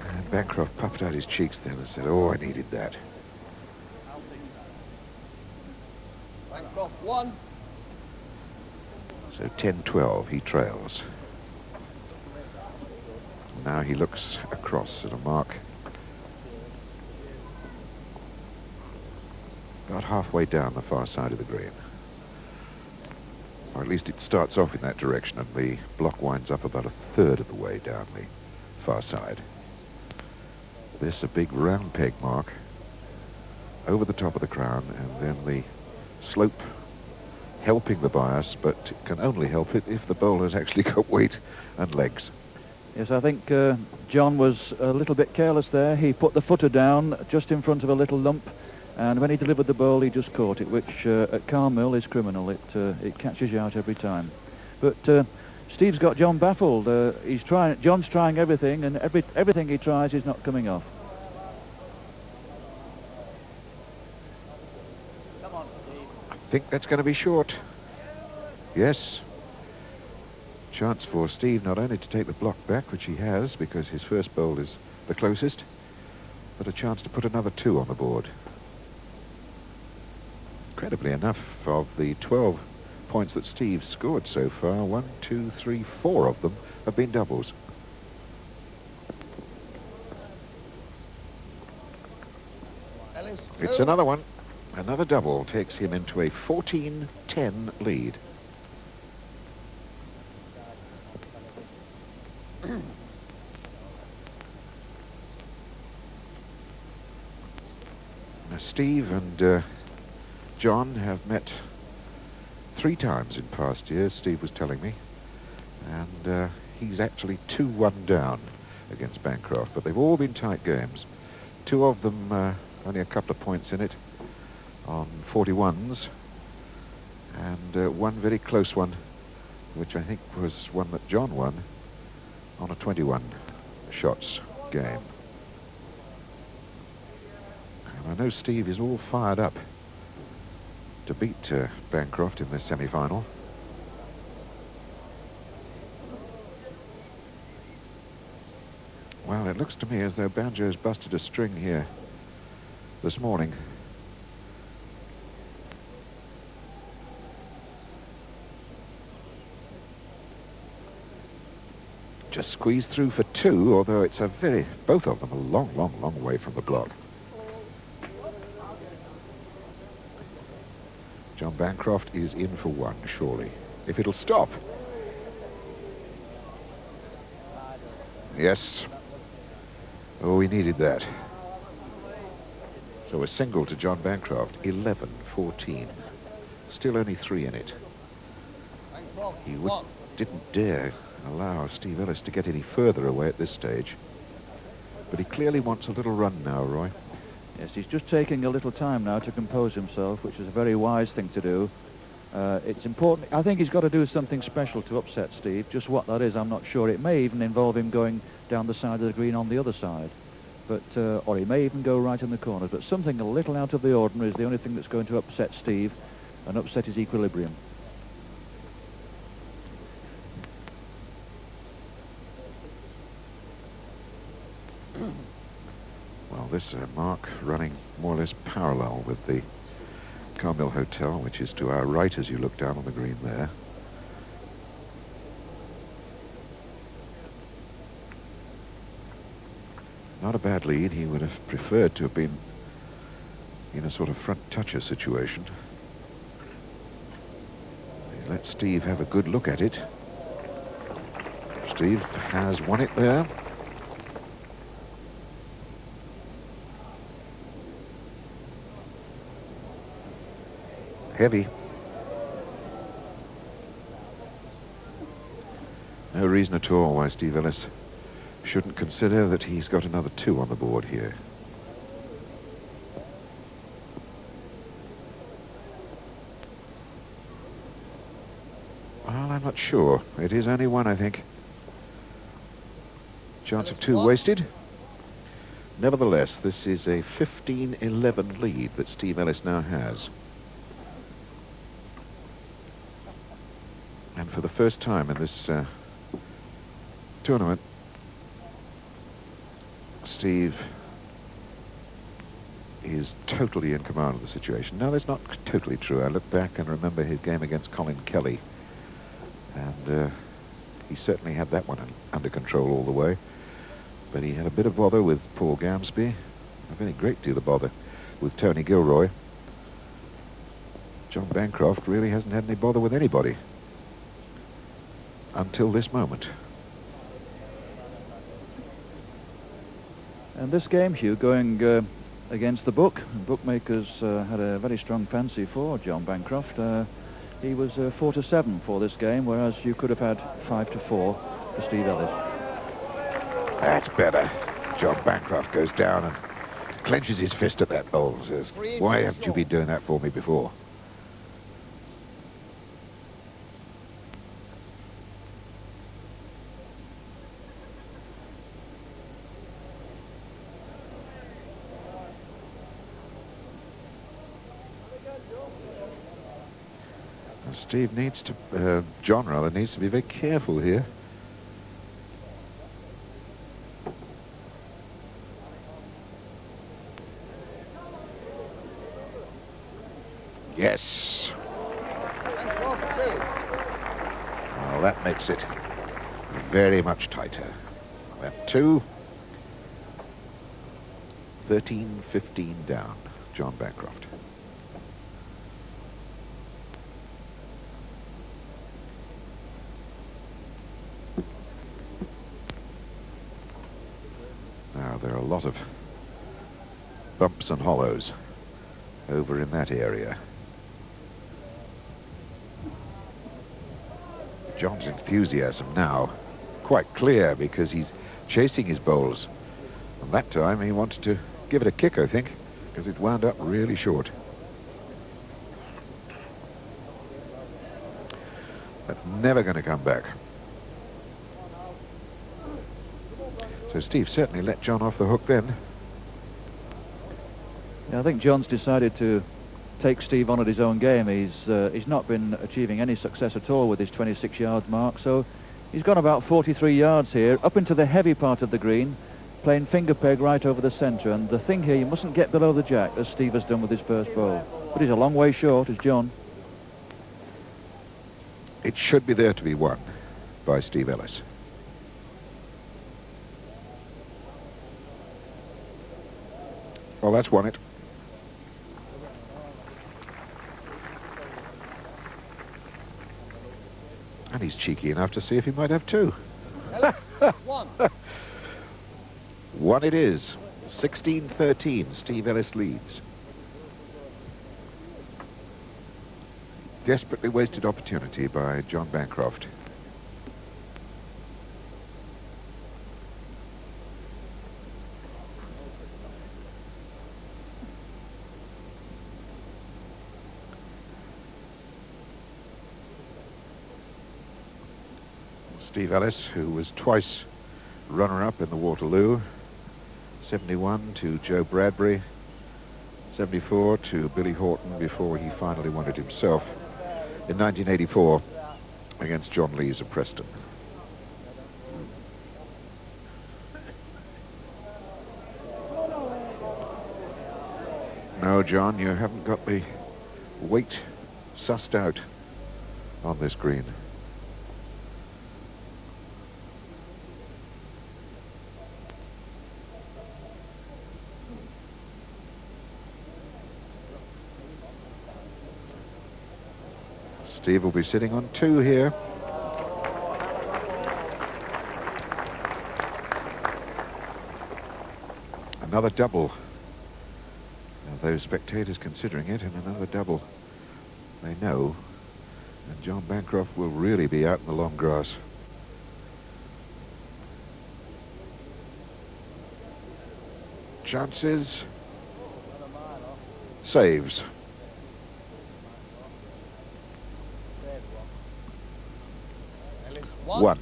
S3: And Bancroft puffed out his cheeks then and said, "Oh, I needed that."
S1: Bancroft 1.
S3: So 10-12, he trails. Now he looks across at a mark about halfway down the far side of the green. Or at least it starts off in that direction, and the block winds up about 1/3 of the way down the far side. This a big round peg mark over the top of the crown, and then the slope helping the bias, but it can only help it if the bowler's actually got weight and legs.
S6: Yes, I think John was a little bit careless there. He put the footer down just in front of a little lump, and when he delivered the ball, he just caught it, which at Carmill is criminal. It catches you out every time. But Steve's got John baffled. John's trying everything, and everything he tries is not coming off.
S3: I think that's going to be short. Yes. Chance for Steve not only to take the block back, which he has because his first bowl is the closest, but a chance to put another 2 on the board. Incredibly enough, of the 12 points that Steve scored so far, 1, 2, 3, 4 of them have been doubles.
S1: Ellis,
S3: It's another one. Another double takes him into a 14-10 lead. Now Steve and John have met 3 times in past years, Steve was telling me, and he's actually 2-1 down against Bancroft, but they've all been tight games. 2 of them only a couple of points in it on 41s, and one very close one, which I think was one that John won on a 21 shots game. And I know Steve is all fired up to beat Bancroft in the semi-final. Well, it looks to me as though Banjo's busted a string here this morning. Just squeezed through for 2, although it's both of them a long, long, long way from the block. John Bancroft is in for 1, surely. If it'll stop. Yes. Oh, we needed that. So a single to John Bancroft, 11-14. Still only 3 in it. He didn't dare allow Steve Ellis to get any further away at this stage. But he clearly wants a little run now, Roy.
S6: Yes, he's just taking a little time now to compose himself, which is a very wise thing to do. It's important. I think he's got to do something special to upset Steve. Just what that is, I'm not sure. It may even involve him going down the side of the green on the other side. But, or he may even go right in the corners. But something a little out of the ordinary is the only thing that's going to upset Steve and upset his equilibrium.
S3: Well, this mark running more or less parallel with the Carmill Hotel, which is to our right as you look down on the green there. Not a bad lead. He would have preferred to have been in a sort of front toucher situation. He let Steve have a good look at it. Steve has won it there. Heavy. No reason at all why Steve Ellis shouldn't consider that he's got another 2 on the board here. Well, I'm not sure. It is only 1, I think. Chance of 2 wasted. Nevertheless, this is a 15-11 lead that Steve Ellis now has. And for the first time in this tournament, Steve is totally in command of the situation. No, that's not totally true. I look back and remember his game against Colin Kelly, and he certainly had that one under control all the way. But he had a bit of bother with Paul Gamsby, a very great deal of bother with Tony Gilroy. John Bancroft really hasn't had any bother with anybody until this moment.
S6: And this game, Hugh, going against the book. Bookmakers had a very strong fancy for John Bancroft. He was 4-7 for this game, whereas you could have had 5-4 for Steve Ellis.
S3: That's better. John Bancroft goes down and clenches his fist at that bowl. Says, "Why haven't you been doing that for me before?" Steve needs to, John rather, needs to be very careful here. Yes. Well, that makes it very much tighter. That 2. 13-15 down, John Bancroft. Now, there are a lot of bumps and hollows over in that area. John's enthusiasm now quite clear because he's chasing his bowls. And that time he wanted to give it a kick, I think, because it wound up really short. But never going to come back. So Steve certainly let John off the hook then.
S6: Yeah, I think John's decided to take Steve on at his own game. He's not been achieving any success at all with his 26-yard mark, so he's gone about 43 yards here, up into the heavy part of the green, playing finger peg right over the centre. And the thing here, you mustn't get below the jack, as Steve has done with his first bowl. But he's a long way short, as John.
S3: It should be there to be won by Steve Ellis. Well, that's won it. And he's cheeky enough to see if he might have 2.
S1: One.
S3: 1 it is. 16-13, Steve Ellis leads. Desperately wasted opportunity by John Bancroft. Steve Ellis, who was twice runner-up in the Waterloo, 71 to Joe Bradbury, 74 to Billy Horton before he finally won it himself in 1984 against John Lees of Preston. No, John, you haven't got the weight sussed out on this green. Steve will be sitting on 2 here. Another double. Now, those spectators considering it, and another double they know. And John Bancroft will really be out in the long grass. Chances. Saves. One.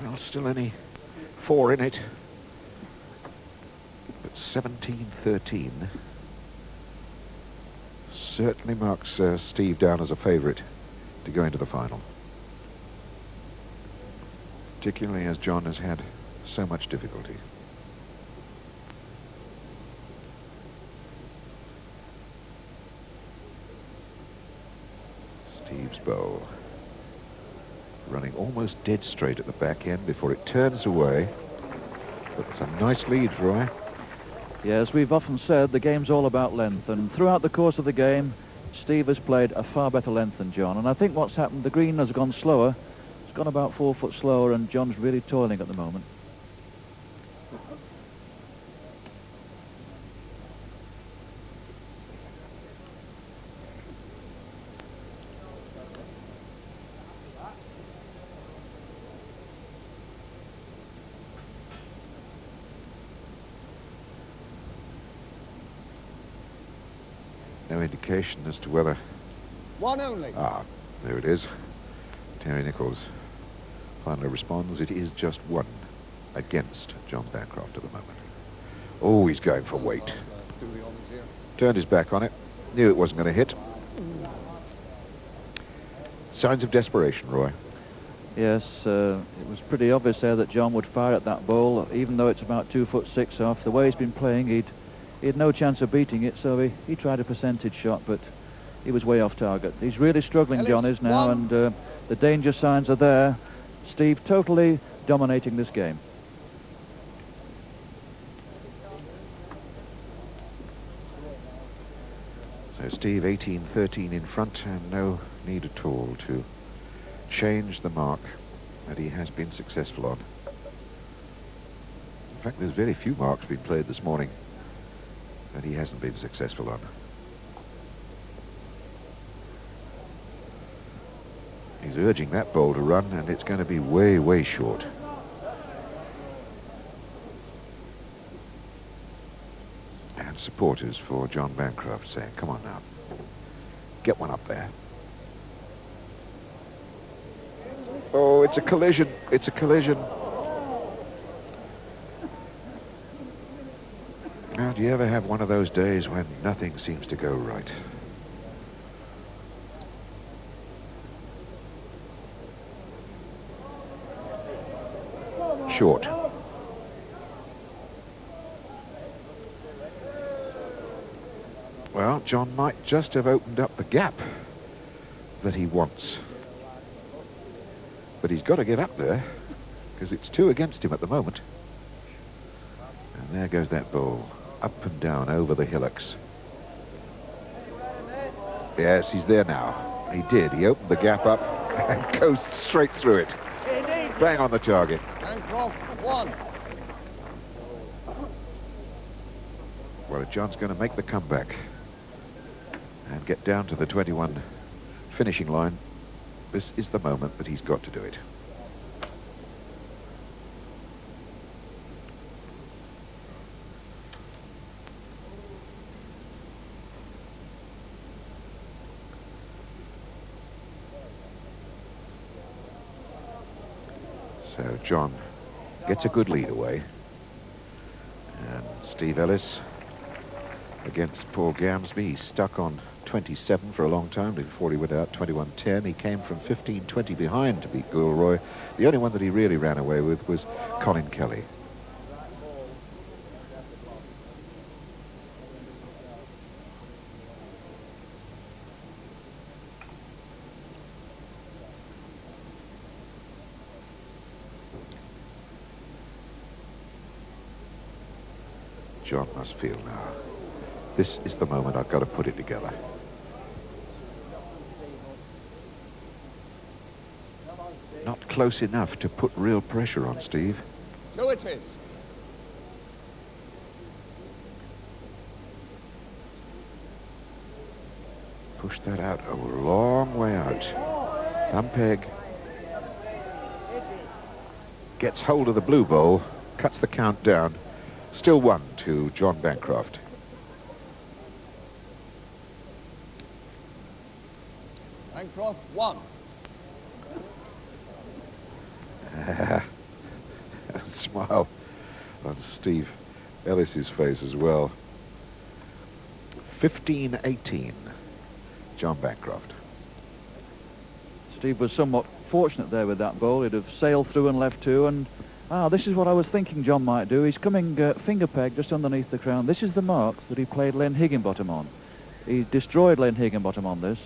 S3: Well, still only 4 in it. But 17-13 certainly marks Steve down as a favourite to go into the final. Particularly as John has had so much difficulty. Steve's bowl running almost dead straight at the back end before it turns away. But it's a nice lead, Roy.
S6: Yes, we've often said the game's all about length, and throughout the course of the game, Steve has played a far better length than John. And I think what's happened, the green has gone slower. It's gone about 4 foot slower, and John's really toiling at the moment.
S3: No indication as to whether...
S1: One only.
S3: Ah, there it is. Terry Nichols finally responds. It is just 1 against John Bancroft at the moment. Oh, he's going for weight. Turned his back on it. Knew it wasn't going to hit. Signs of desperation, Roy.
S6: Yes, it was pretty obvious there that John would fire at that ball, even though it's about 2'6" off. The way he's been playing, he had no chance of beating it, so he tried a percentage shot, but he was way off target. He's really struggling,
S1: Ellis,
S6: John is now,
S1: 1.
S6: and the danger signs are there. Steve totally dominating this game.
S3: So Steve 18-13 in front, and no need at all to change the mark that he has been successful on. In fact, there's very few marks being played this morning that he hasn't been successful on. He's urging that ball to run, and it's going to be way, way short. And supporters for John Bancroft saying, come on now, get one up there. Oh, it's a collision, it's a collision. Now, do you ever have one of those days when nothing seems to go right? Short. Well, John might just have opened up the gap that he wants. But he's got to get up there, because it's 2 against him at the moment. And there goes that ball, up and down over the hillocks. Yes, he's there now. He did. He opened the gap up and coasted straight through it. Bang on the target.
S1: Bancroft 1.
S3: Well, if John's going to make the comeback and get down to the 21 finishing line, this is the moment that he's got to do it. So John gets a good lead away. And Steve Ellis against Paul Gamsby. He's stuck on 27 for a long time before he went out 21-10. He came from 15-20 behind to beat Gilroy. The only one that he really ran away with was Colin Kelly. John must feel now This is the moment I've got to put it together. Not close enough to put real pressure on Steve.
S1: 2 it is.
S3: Push that out a long way out. Thumb peg. Gets hold of the blue bowl, cuts the count down. Still 1 to John Bancroft.
S1: Bancroft 1.
S3: A smile on Steve Ellis's face as well. 15-18, John Bancroft.
S6: Steve was somewhat fortunate there with that bowl. He'd have sailed through and left 2, and this is what I was thinking John might do. He's coming finger peg just underneath the crown. This is the mark that he played Len Higginbottom on. He destroyed Len Higginbottom on this.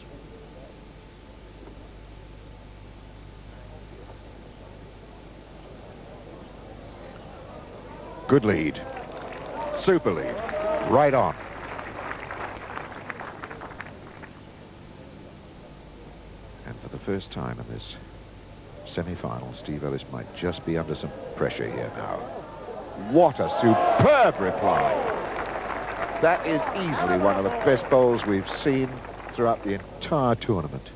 S3: Good lead. Super lead. Right on. And for the first time in this semi-final, Steve Ellis might just be under some pressure here now. What a superb reply. That is easily one of the best bowls we've seen throughout the entire tournament.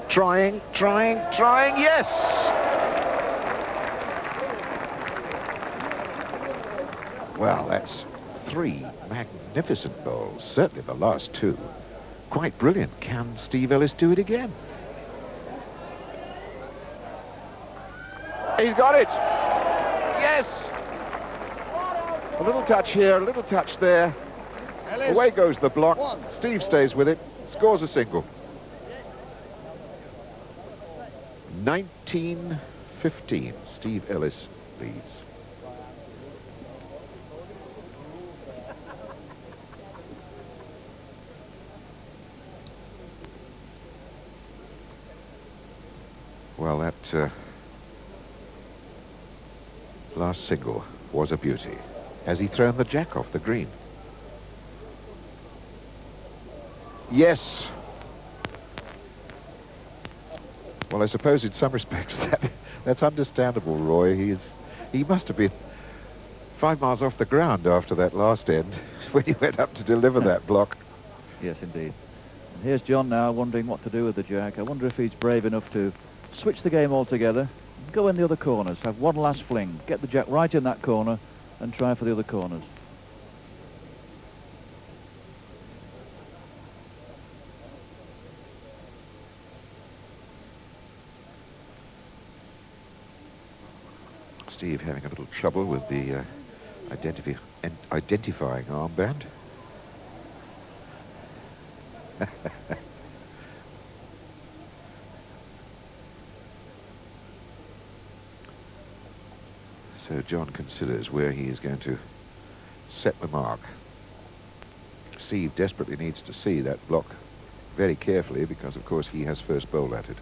S3: Trying, yes! Well, that's 3 magnificent bowls, certainly the last 2. Quite brilliant. Can Steve Ellis do it again? He's got it! Yes! A little touch here, a little touch there.
S1: Ellis.
S3: Away goes the block.
S1: 1.
S3: Steve stays with it, scores a single. 19-15, Steve Ellis leads. Well, that last single was a beauty. Has he thrown the jack off the green? Yes. Well, I suppose in some respects that's understandable, Roy. He must have been 5 miles off the ground after that last end when he went up to deliver that block.
S6: Yes, indeed. And here's John now wondering what to do with the jack. I wonder if he's brave enough to switch the game altogether, go in the other corners, have one last fling, get the jack right in that corner and try for the other corners.
S3: Steve having a little trouble with the identifying armband. So John considers where he is going to set the mark. Steve desperately needs to see that block very carefully because, of course, he has first bowl at it.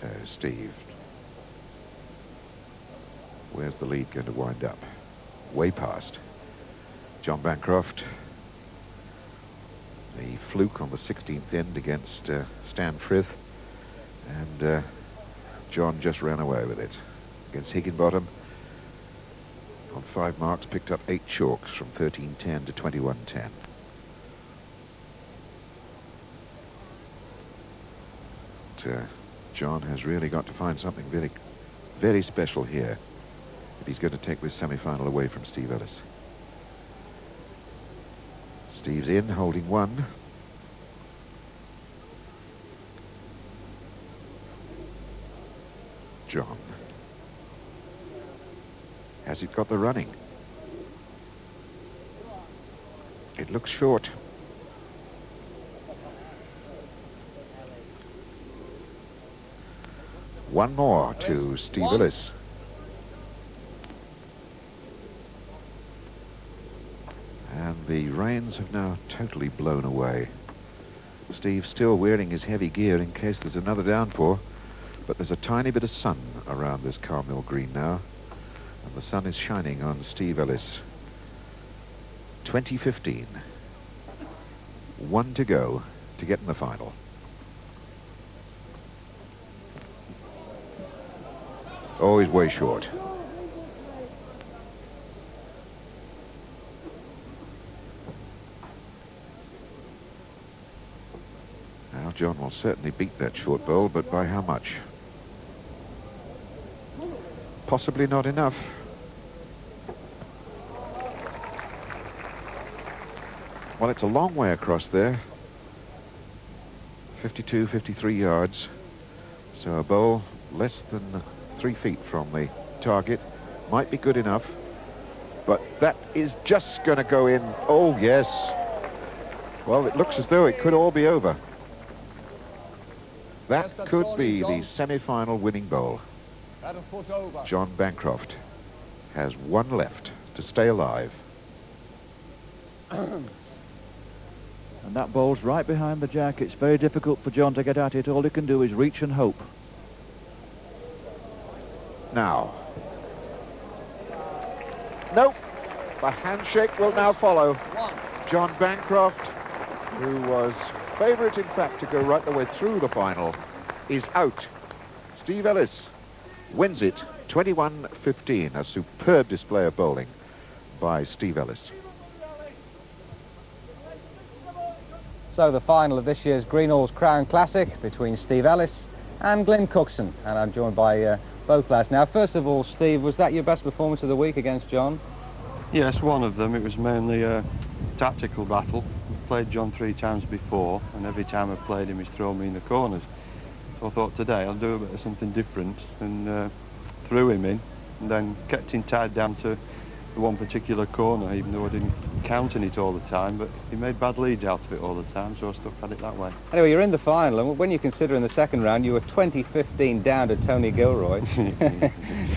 S3: So, Steve, where's the lead going to wind up? Way past. John Bancroft, the fluke on the 16th end against Stan Frith, and John just ran away with it. Against Higginbottom, on 5 marks, picked up 8 chalks from 13-10 to 21-10. John has really got to find something very, very special here if he's going to take this semi-final away from Steve Ellis. Steve's in, holding 1. John. Has it got the running? It looks short. One more to Steve Ellis. And the reins have now totally blown away. Steve still wearing his heavy gear in case there's another downpour, but there's a tiny bit of sun around this Carmel Green now, and the sun is shining on Steve Ellis. 2015. One to go to get in the final. Oh, he's way short. Now John will certainly beat that short bowl, but by how much? Possibly not enough. Well, it's a long way across there. 52, 53 yards. So a bowl less than 3 feet from the target might be good enough, but that is just going to go in. Oh yes. Well, it looks as though it could all be over. That could be the semi-final winning bowl. John Bancroft has one left to stay alive.
S6: And that bowl's right behind the jack. It's very difficult for John to get at it. All he can do is reach and hope.
S3: Now. Nope. The handshake will now follow. John Bancroft, who was favourite, in fact, to go right the way through the final, is out. Steve Ellis wins it 21-15. A superb display of bowling by Steve Ellis.
S1: So the final of this year's Greenalls Crown Classic between Steve Ellis and G Cookson, and I'm joined by both lads. Now, first of all, Steve, was that your best performance of the week against John?
S7: Yes, one of them. It was mainly a tactical battle. I've played John 3 times before, and every time I've played him, he's thrown me in the corners. So I thought today I'll do a bit of something different, and threw him in, and then kept him tied down to the one particular corner, even though I didn't count in it all the time, but he made bad leads out of it all the time, so I stuck at it that way.
S1: Anyway, you're in the final, and when you consider in the second round you were 20-15 down to Tony Gilroy.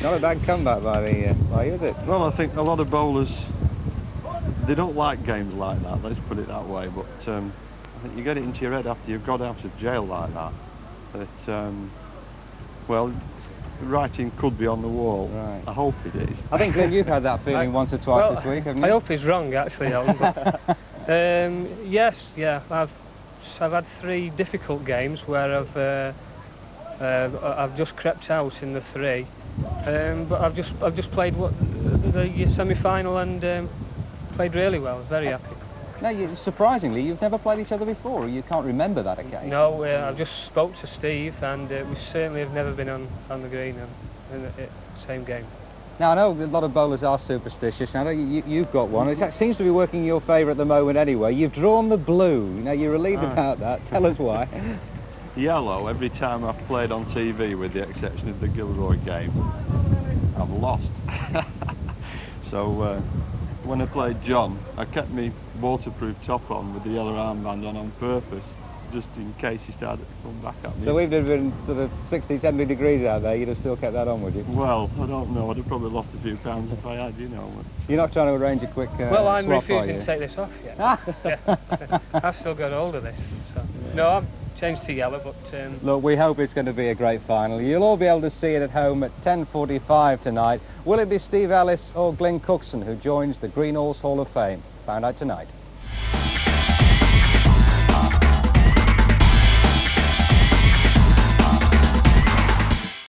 S1: Not a bad comeback by you, is it?
S7: Well, I think a lot of bowlers, they don't like games like that, let's put it that way, but I think you get it into your head after you've got out of jail like that, that, well, the writing could be on the wall. Right. I hope it is.
S1: I think, Glyn, you've had that feeling once or twice this week, haven't you?
S2: I hope he's wrong, actually, Alan. But, yes, yeah. I've had 3 difficult games where I've just crept out in the 3, but I've just played the semi-final and played really well. Very happy.
S1: No, surprisingly, you've never played each other before, or you can't remember that occasion.
S2: No, I've just spoke to Steve, and we certainly have never been on the green in the same game.
S1: Now, I know a lot of bowlers are superstitious. I know you've got one. It seems to be working in your favour at the moment anyway. You've drawn the blue. Now, you're relieved about that. Tell us why.
S7: Yellow, every time I've played on TV, with the exception of the Gilroy game, I've lost. So when I played John, I kept my waterproof top on with the yellow armband on purpose, just in case he started to come back at me.
S1: So even if it had been sort of 60, 70 degrees out there, you'd have still kept that on, would you?
S7: Well, I don't know. I'd have probably lost a few pounds if I had, you know.
S1: You're not trying to arrange a quick
S2: well, I'm
S1: swap,
S2: refusing to take this off yet. Yeah. I've still got hold of this. So. Yeah. No, I've changed to yellow, but...
S1: Look, we hope it's going to be a great final. You'll all be able to see it at home at 10:45 tonight. Will it be Steve Ellis or G Cookson who joins the Greenalls Hall of Fame? Found out tonight.